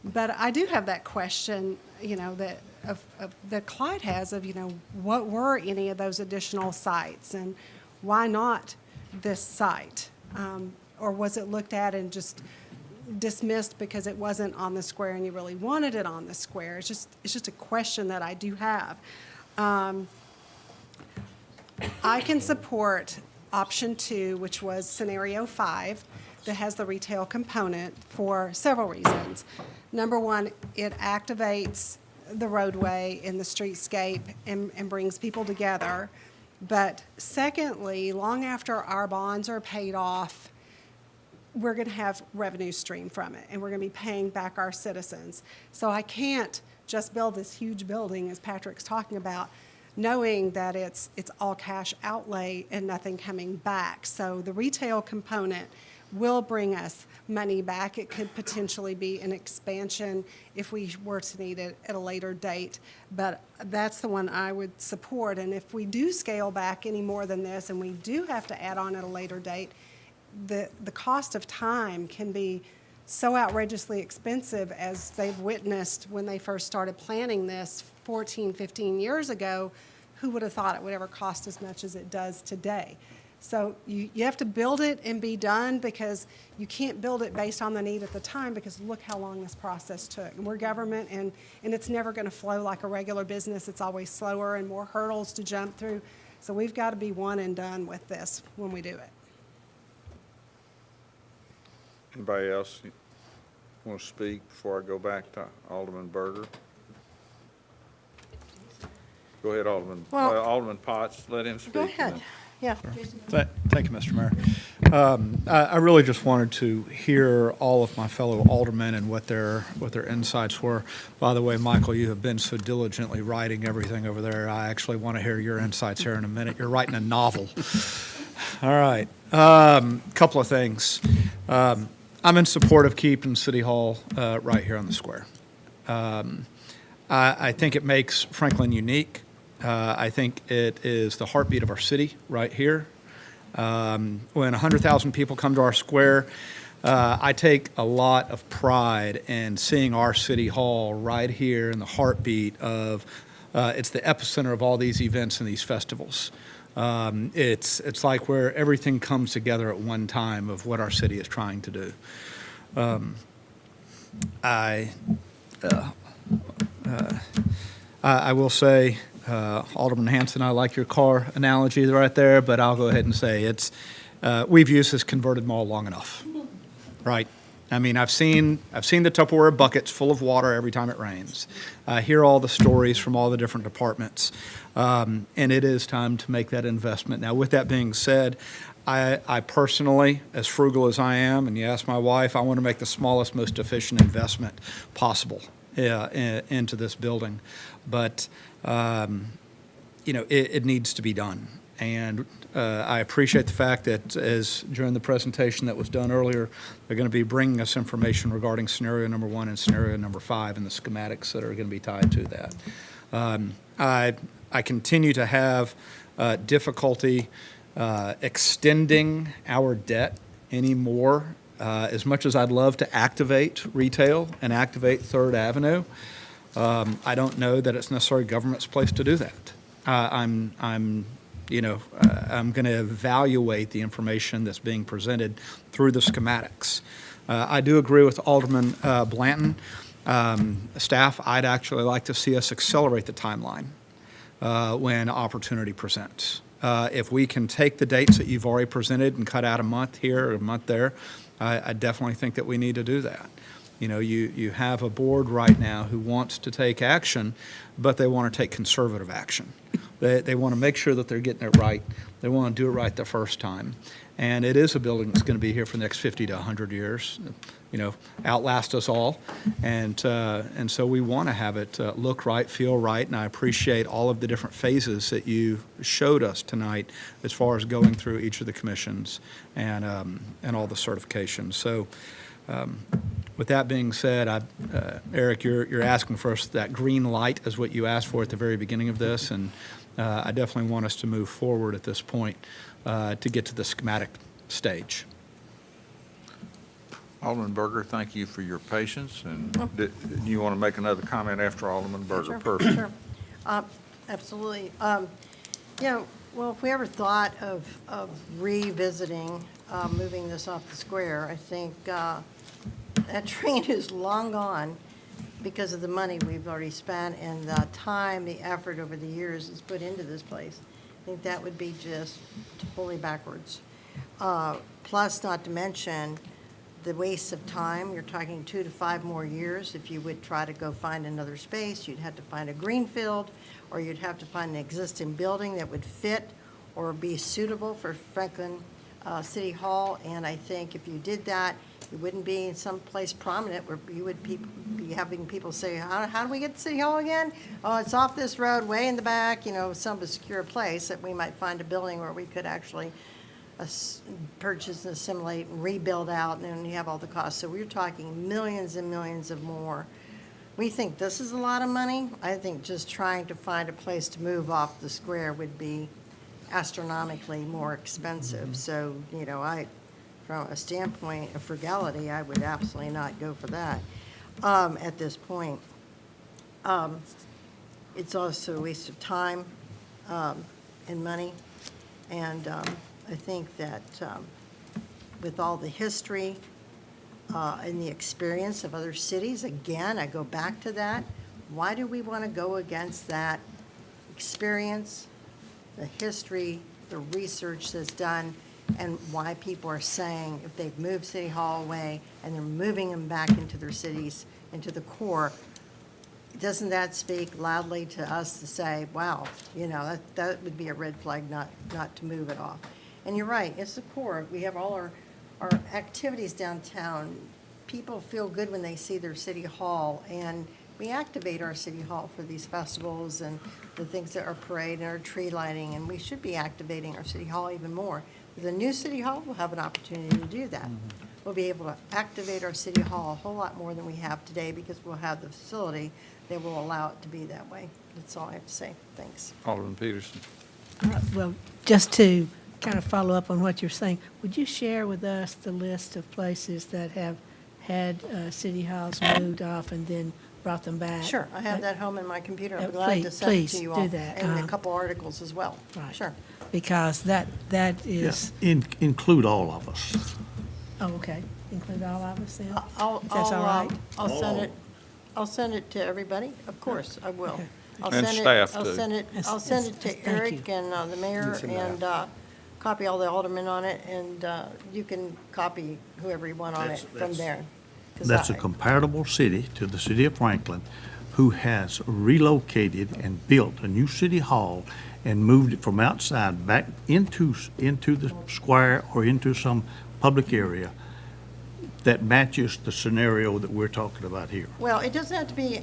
But I do have that question, you know, that Clyde has of, you know, what were any of those additional sites and why not this site? Or was it looked at and just dismissed because it wasn't on the square and you really wanted it on the square? It's just a question that I do have. I can support option 2, which was scenario 5, that has the retail component for several reasons. Number one, it activates the roadway in the streetscape and brings people together. But secondly, long after our bonds are paid off, we're going to have revenue stream from it, and we're going to be paying back our citizens. So I can't just build this huge building, as Patrick's talking about, knowing that it's all cash outlay and nothing coming back. So the retail component will bring us money back. It could potentially be an expansion if we were to need it at a later date, but that's the one I would support. And if we do scale back any more than this, and we do have to add on at a later date, the cost of time can be so outrageously expensive, as they've witnessed when they first started planning this 14, 15 years ago. Who would have thought it would ever cost as much as it does today? So you have to build it and be done, because you can't build it based on the need at the time, because look how long this process took. And we're government, and it's never going to flow like a regular business. It's always slower and more hurdles to jump through. So we've got to be one and done with this when we do it. Anybody else want to speak before I go back to Alderman Berger? Go ahead, Alderman. Well- Alderman Potts, let him speak. Go ahead. Yeah. Thank you, Mr. Mayor. I really just wanted to hear all of my fellow aldermen and what their insights were. By the way, Michael, you have been so diligently writing everything over there. I actually want to hear your insights here in a minute. You're writing a novel. All right. Couple of things. I'm in support of keeping City Hall right here on the square. I think it makes Franklin unique. I think it is the heartbeat of our city right here. When 100,000 people come to our square, I take a lot of pride in seeing our City Hall right here in the heartbeat of, it's the epicenter of all these events and these festivals. It's like where everything comes together at one time of what our city is trying to do. I will say, Alderman Hanson, I like your car analogy right there, but I'll go ahead and say we've used this converted mall long enough, right? I mean, I've seen the Tupperware buckets full of water every time it rains. I hear all the stories from all the different departments, and it is time to make that investment. Now, with that being said, I personally, as frugal as I am, and you ask my wife, I want to make the smallest, most efficient investment possible into this building. But, it needs to be done. And I appreciate the fact that, as during the presentation that was done earlier, they're going to be bringing us information regarding scenario number 1 and scenario number 5 and the schematics that are going to be tied to that. I continue to have difficulty extending our debt anymore. As much as I'd love to activate retail and activate Third Avenue, I don't know that it's necessarily government's place to do that. I'm going to evaluate the information that's being presented through the schematics. I do agree with Alderman Blanton. Staff, I'd actually like to see us accelerate the timeline when opportunity presents. If we can take the dates that you've already presented and cut out a month here or a month there, I definitely think that we need to do that. You have a board right now who wants to take action, but they want to take conservative action. They want to make sure that they're getting it right. They want to do it right the first time. And it is a building that's going to be here for the next 50 to 100 years, outlast us all. And so we want to have it look right, feel right. And I appreciate all of the different phases that you showed us tonight as far as going through each of the commissions and all the certifications. So with that being said, Eric, you're asking for us that green light is what you asked for at the very beginning of this. And I definitely want us to move forward at this point to get to the schematic stage. Alderman Berger, thank you for your patience. And you want to make another comment after Alderman Berger? Sure, Perfect. sure. Absolutely. Well, if we ever thought of revisiting moving this off the square, I think that train is long gone because of the money we've already spent and the time, the effort over the years is put into this place. I think that would be just totally backwards. Plus, not to mention the waste of time. You're talking 2 to 5 more years. If you would try to go find another space, you'd have to find a greenfield, or you'd have to find an existing building that would fit or be suitable for Franklin City Hall. And I think if you did that, you wouldn't be in some place prominent where you would be having people say, how do we get to City Hall again? Oh, it's off this road, way in the back, some obscure place that we might find a building where we could actually purchase and assimilate and rebuild out, and then you have all the costs. So we're talking millions and millions of more. We think this is a lot of money. I think just trying to find a place to move off the square would be astronomically more expensive. So, from a standpoint of frugality, I would absolutely not go for that at this point. It's also a waste of time and money. And I think that with all the history and the experience of other cities, again, I go back to that. Why do we want to go against that experience, the history, the research that's done, and why people are saying if they've moved City Hall away and they're moving them back into their cities, into the core, doesn't that speak loudly to us to say, wow, that would be a red flag not to move it off? And you're right, it's the core. We have all our activities downtown. People feel good when they see their City Hall, and we activate our City Hall for these festivals and the things that are parade and our tree lighting, and we should be activating our City Hall even more. With the new City Hall, we'll have an opportunity to do that. We'll be able to activate our City Hall a whole lot more than we have today because we'll have the facility that will allow it to be that way. That's all I have to say. Thanks. Alderman Peterson. Well, just to kind of follow up on what you're saying, would you share with us the list of places that have had city halls moved off and then brought them back? Sure, I have that home in my computer. I'm glad Please- to send it please to you do all. that. And a couple articles as well. Right. Sure. Because that is, Include all of us. oh, okay, include all of us then? I'll If that's all right? I'll send it to everybody. Of course, I will. Okay. I'll And send it- staff, I'll too. send it, I'll send it to Eric and the mayor and copy all the aldermen on it, and you can copy whoever you want on it from there. 'Cause That's a I- comparable city to the city of Franklin, who has relocated and built a new city hall and moved it from outside back into the square or into some public area that matches the scenario that we're talking about here. Well, it doesn't have to be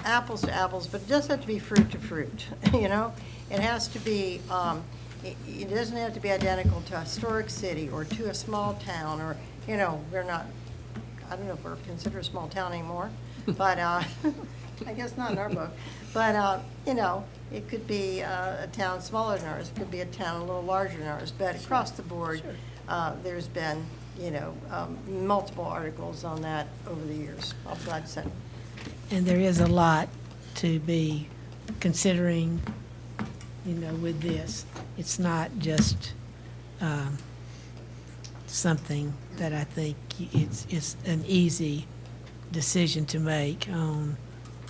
apples to apples, but it does have to be fruit to fruit, you know? It has to be, it doesn't have to be identical to a historic city or to a small town, or, you know, we're not, I don't know if we're considered a small town anymore, but, I guess not in our book. But, you know, it could be a town smaller than ours, it could be a town a little larger than ours, but across the board, there's been, you know, multiple articles on that over the years. I'll be glad to send. And there is a lot to be considering, you know, with this. It's not just something that I think it's an easy decision to make on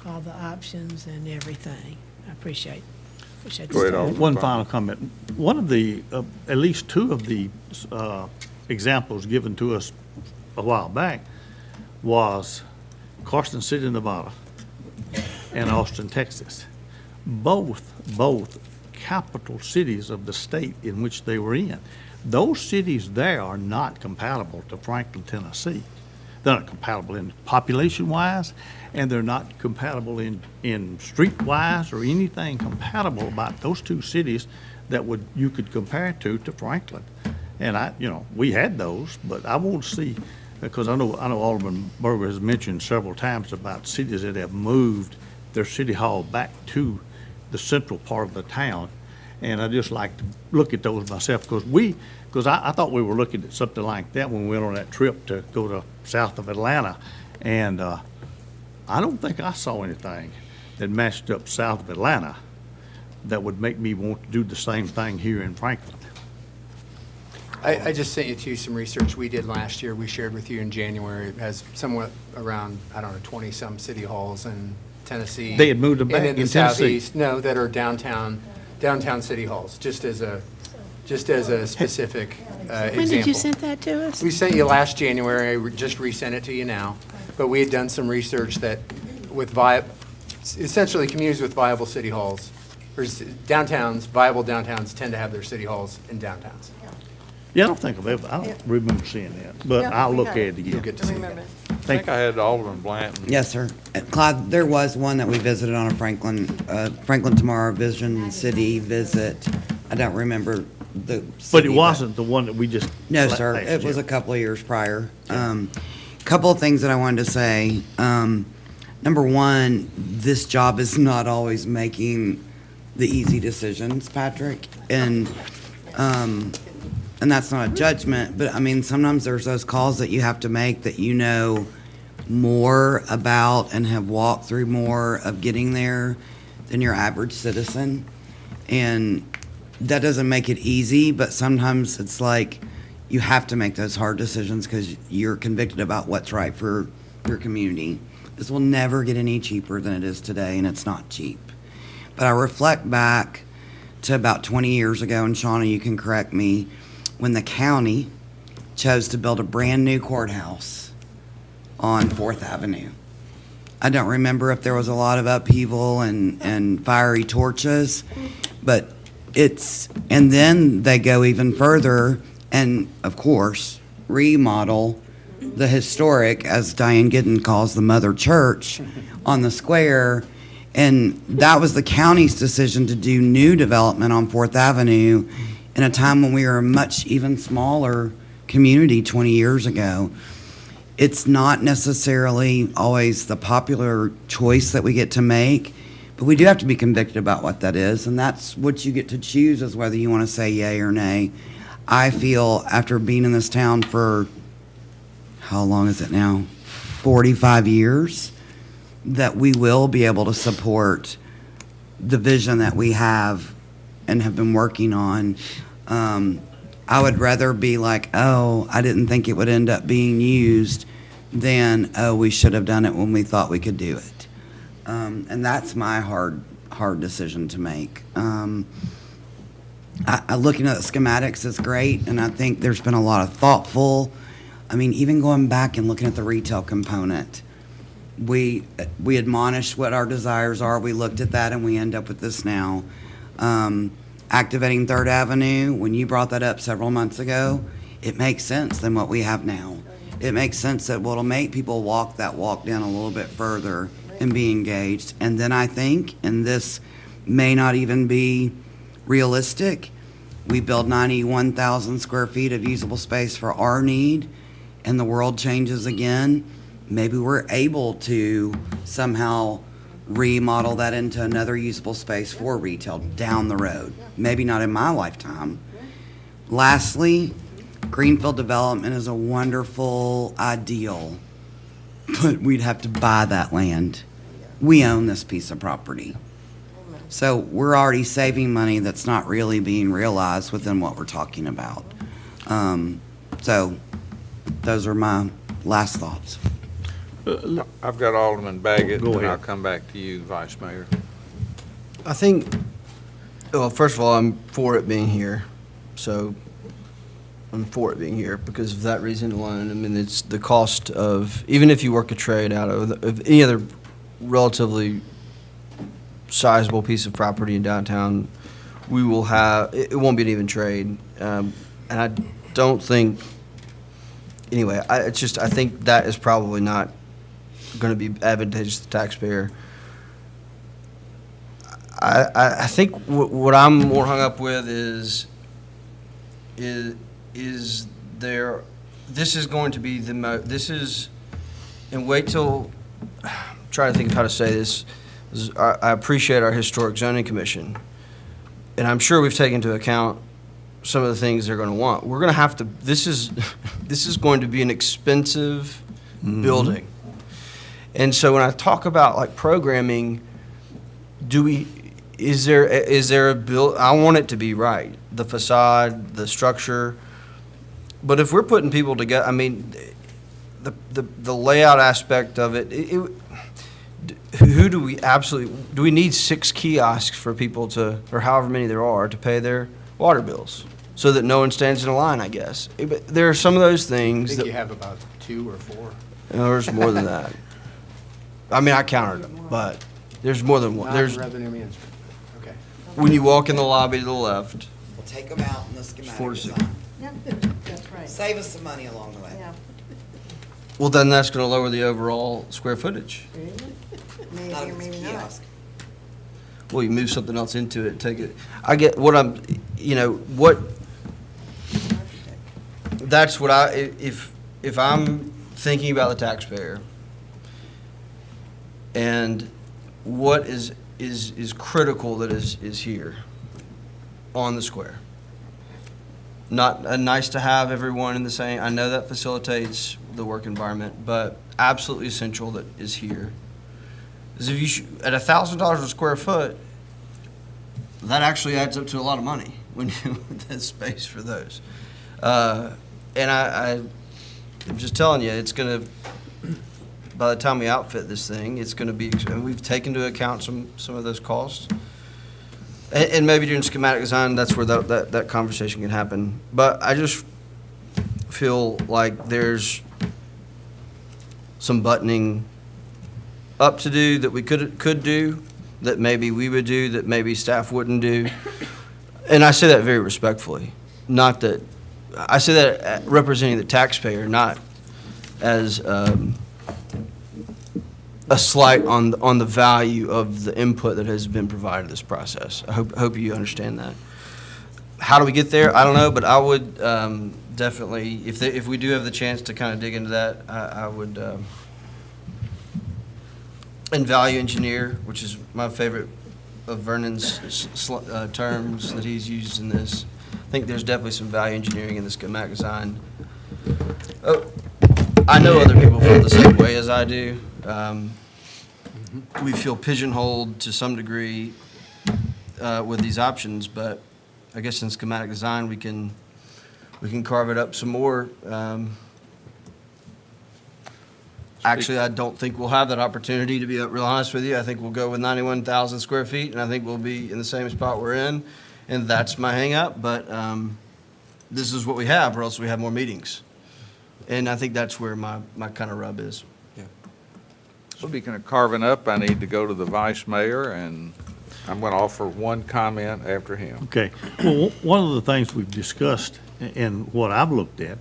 all the options and everything. I appreciate Go ahead, the Alderman. One final comment. One of the, at least two of the examples given to us a while back was Carson City, Nevada, and Austin, Texas. Both capital cities of the state in which they were in. Those cities there are not compatible to Franklin, Tennessee. They're not compatible in population-wise, and they're not compatible in street-wise or anything compatible about those two cities that you could compare to Franklin. And we had those, but I want to see, because I know Alderman Berger has mentioned several times about cities that have moved their city hall back to the central part of the town. And I just like to look at those myself, because I thought we were looking at something like that when we went on that trip to go to south of Atlanta. And I don't think I saw anything that matched up south of Atlanta that would make me want to do the same thing here in Franklin. I just sent you to some research we did last year, we shared with you in January. It has somewhat around, 20-some city halls in Tennessee. They had moved them back And in the in Tennessee. southeast, no, that are downtown city halls, just as a specific example. When did you send that to us? We sent you last January, I just resent it to you now, but we had done some research that essentially communities with viable city halls, or viable downtowns tend to have their city halls in downtowns. Yeah, I don't remember seeing that, but Yeah, I'll we look got at it. it again. Good to see you. Remember. I think I had Alderman Blanton. Yes, sir. Clyde, there was one that we visited on a Franklin Tomorrow Vision City visit. I don't remember the But city, it wasn't the one that we just. No, sir. last It was year. a couple of years prior. Couple of things that I wanted to say. Number one, this job is not always making the easy decisions, Patrick. And that's not a judgment, but I mean, sometimes there's those calls that you have to make that you know more about and have walked through more of getting there than your average citizen. And that doesn't make it easy, but sometimes it's like you have to make those hard decisions because you're convicted about what's right for your community. This will never get any cheaper than it is today, and it's not cheap. But I reflect back to about 20 years ago, and Shauna, you can correct me, when the county chose to build a brand-new courthouse on 4th Avenue. I don't remember if there was a lot of upheaval and fiery torches, but and then they go even further and, of course, remodel the historic, as Diane Giddens calls the Mother Church, on the square. And that was the county's decision to do new development on 4th Avenue in a time when we were a much even smaller community 20 years ago. It's not necessarily always the popular choice that we get to make, but we do have to be convicted about what that is, and that's what you get to choose, is whether you want to say yay or nay. I feel, after being in this town for, how long is it now? 45 years, that we will be able to support the vision that we have and have been working on. I would rather be like, oh, I didn't think it would end up being used, than, oh, we should have done it when we thought we could do it. And that's my hard hard decision to make. Looking at the schematics is great, and I think there's been a lot of thoughtful, even going back and looking at the retail component, we admonished what our desires are, we looked at that, and we end up with this now. Activating Third Avenue, when you brought that up several months ago, it makes sense than what we have now. It makes sense that what'll make people walk that walk down a little bit further and be engaged. And then I think, and this may not even be realistic, we build 91,000 square feet of usable space for our need, and the world changes again. Maybe we're able to somehow remodel that into another usable space for retail down the road. Maybe not in my lifetime. Lastly, greenfield development is a wonderful ideal, but we'd have to buy that land. We own this piece of property. So we're already saving money that's not really being realized within what we're talking about. So those are my last thoughts. I've got Alderman Baggett, Go and ahead. I'll come back to you, Vice Mayor. I think, well, first of all, I'm for it being here. So I'm for it being here because of that reason alone. I mean, it's the cost of, even if you work a trade out of any other relatively sizable piece of property in downtown, we will have, it won't be an even trade. And I don't think, anyway, I think that is probably not going to be advantageous to the taxpayer. I think what I'm more hung up with is there, this is going to be and wait till, I'm trying to think of how to say this. I appreciate our Historic Zoning Commission, and I'm sure we've taken into account some of the things they're going to want. We're going to have to, this is going to be an expensive building. And so when I talk about like programming, is there a build, I want it to be right, the facade, the structure, but if we're putting people together, I mean, the layout aspect of it, who do we need 6 kiosks for people to, or however many there are, to pay their water bills, so that no one stands in a line, I guess. But there are some of those I things think that. you have about 2 or 4. No, there's more than that. I mean, I counted them, but there's more than one. There's, Non-revenue management. Okay. when you walk in the lobby to the left, We'll take them out in the schematic 4 to 6. design. Yep, that's right. Save us some money along the way. Yeah, Well, then that's going to lower the overall square footage. maybe Not or if it's maybe not. kiosk. Well, you move something else into it, take it. I get what I'm, what, that's what if I'm thinking about the taxpayer and what is critical that is here on the square. Not nice to have everyone in the same, I know that facilitates the work environment, but absolutely essential that is here. Is if you, at $1,000 a square foot, that actually adds up to a lot of money when you have space for those. And I'm just telling you, it's going to, by the time we outfit this thing, it's going to be, and we've taken into account some of those costs. And maybe during schematic design, that's where that conversation can happen. But I just feel like there's some buttoning up to do that we could do, that maybe we would do, that maybe staff wouldn't do. And I say that very respectfully. Not that, I say that representing the taxpayer, not as a slight on the value of the input that has been provided to this process. I hope you understand that. How do we get there? I don't know, but I would definitely, if we do have the chance to kind of dig into that, I would, and value engineer, which is my favorite of Vernon's terms that he's used in this. I think there's definitely some value engineering in the schematic design. Oh, I know other people feel the same way as I do. We feel pigeonholed to some degree with these options, but I guess in schematic design we can carve it up some more. Actually, I don't think we'll have that opportunity, to be real honest with you. I think we'll go with 91,000 square feet, and I think we'll be in the same spot we're in, and that's my hang-up, but this is what we have, or else we have more meetings. And I think that's where my kind of rub is. Speaking of carving up, I need to go to the vice mayor, and I'm going to offer one comment after him. Okay, well, one of the things we've discussed and what I've looked at,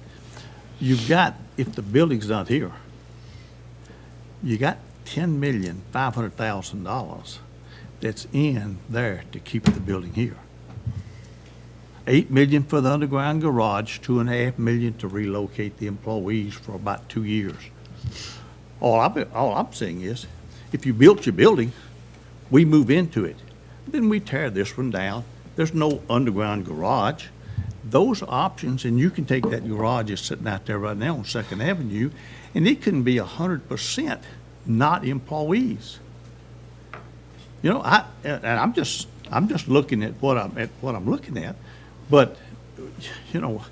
you've got, if the building's not here, you got $10,500,000 that's in there to keep the building here. $8 million for the underground garage, $2.5 million to relocate the employees for about 2 years. All I'm saying is, if you built your building, we move into it, then we tear this one down. There's no underground garage. Those options, and you can take that garage that's sitting out there right now on Second Avenue, and it can be 100% not employees. You know, I'm just looking at what I'm looking at, but you know,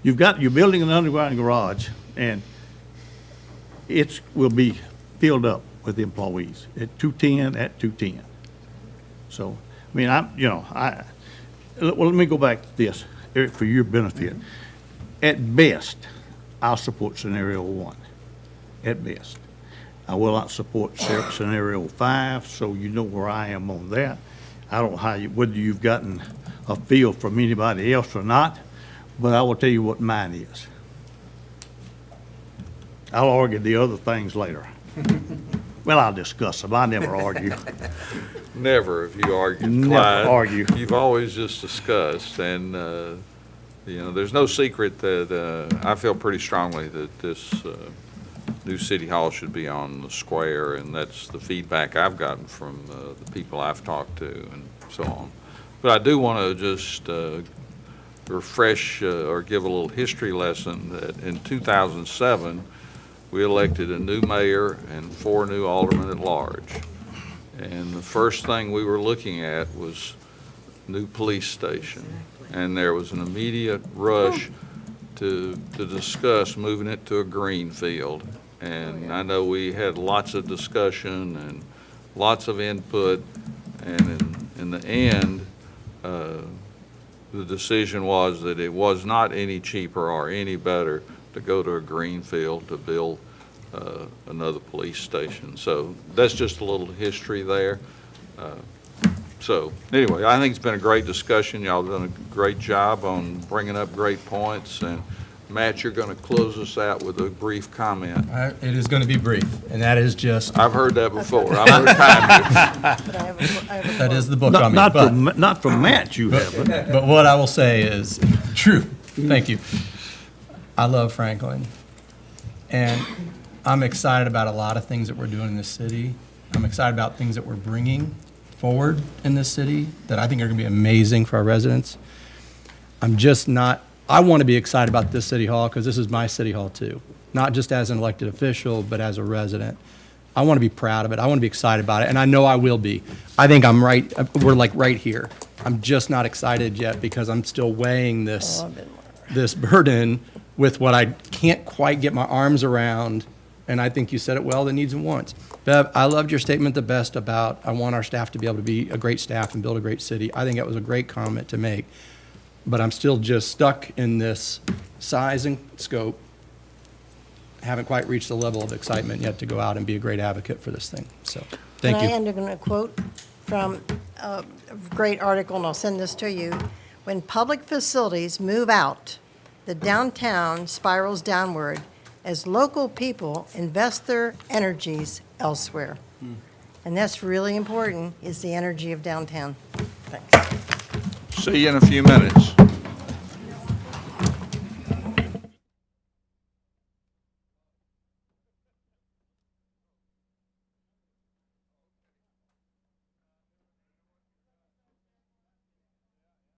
you're building an underground garage, and it will be filled up with employees at 210. So, I mean, well, let me go back to this, Eric, for your benefit. At best, I'll support scenario 1, at best. I will not support scenario 5, so you know where I am on that. I don't know whether you've gotten a feel from anybody else or not, but I will tell you what mine is. I'll argue the other things later. Well, I'll discuss them. I never argue. Never have you argued, Never Clyde. argue. You've always just discussed, and, you know, there's no secret that I feel pretty strongly that this new city hall should be on the square, and that's the feedback I've gotten from the people I've talked to and so on. But I do want to just refresh or give a little history lesson that in 2007, we elected a new mayor and 4 new aldermen at large. And the first thing we were looking at was new police station. And there was an immediate rush to discuss moving it to a green field. And I know we had lots of discussion and lots of input, and in the end, the decision was that it was not any cheaper or any better to go to a green field to build another police station. So that's just a little history there. So anyway, I think it's been a great discussion. Y'all done a great job on bringing up great points. And Matt, you're going to close us out with a brief comment. It is going to be brief, and that is just, I've heard that before. I'm going to time you. But I have a that is the book on me. Not from Matt, you haven't. But what I will say is, true, thank you. I love Franklin, and I'm excited about a lot of things that we're doing in this city. I'm excited about things that we're bringing forward in this city that I think are going to be amazing for our residents. I'm just not, I want to be excited about this city hall because this is my city hall too, not just as an elected official, but as a resident. I want to be proud of it. I want to be excited about it, and I know I will be. I think I'm right, we're like right here. I'm just not excited yet because I'm still weighing this burden with what I can't quite get my arms around, and I think you said it well, the needs and wants. Bev, I loved your statement the best about I want our staff to be able to be a great staff and build a great city. I think that was a great comment to make, but I'm still just stuck in this size and scope. Haven't quite reached the level of excitement yet to go out and be a great advocate for this thing, so, thank you. Can I end on a quote from a great article, and I'll send this to you. When public facilities move out, the downtown spirals downward as local people invest their energies elsewhere. And that's really important, is the energy of downtown. Thanks. See you in a few minutes.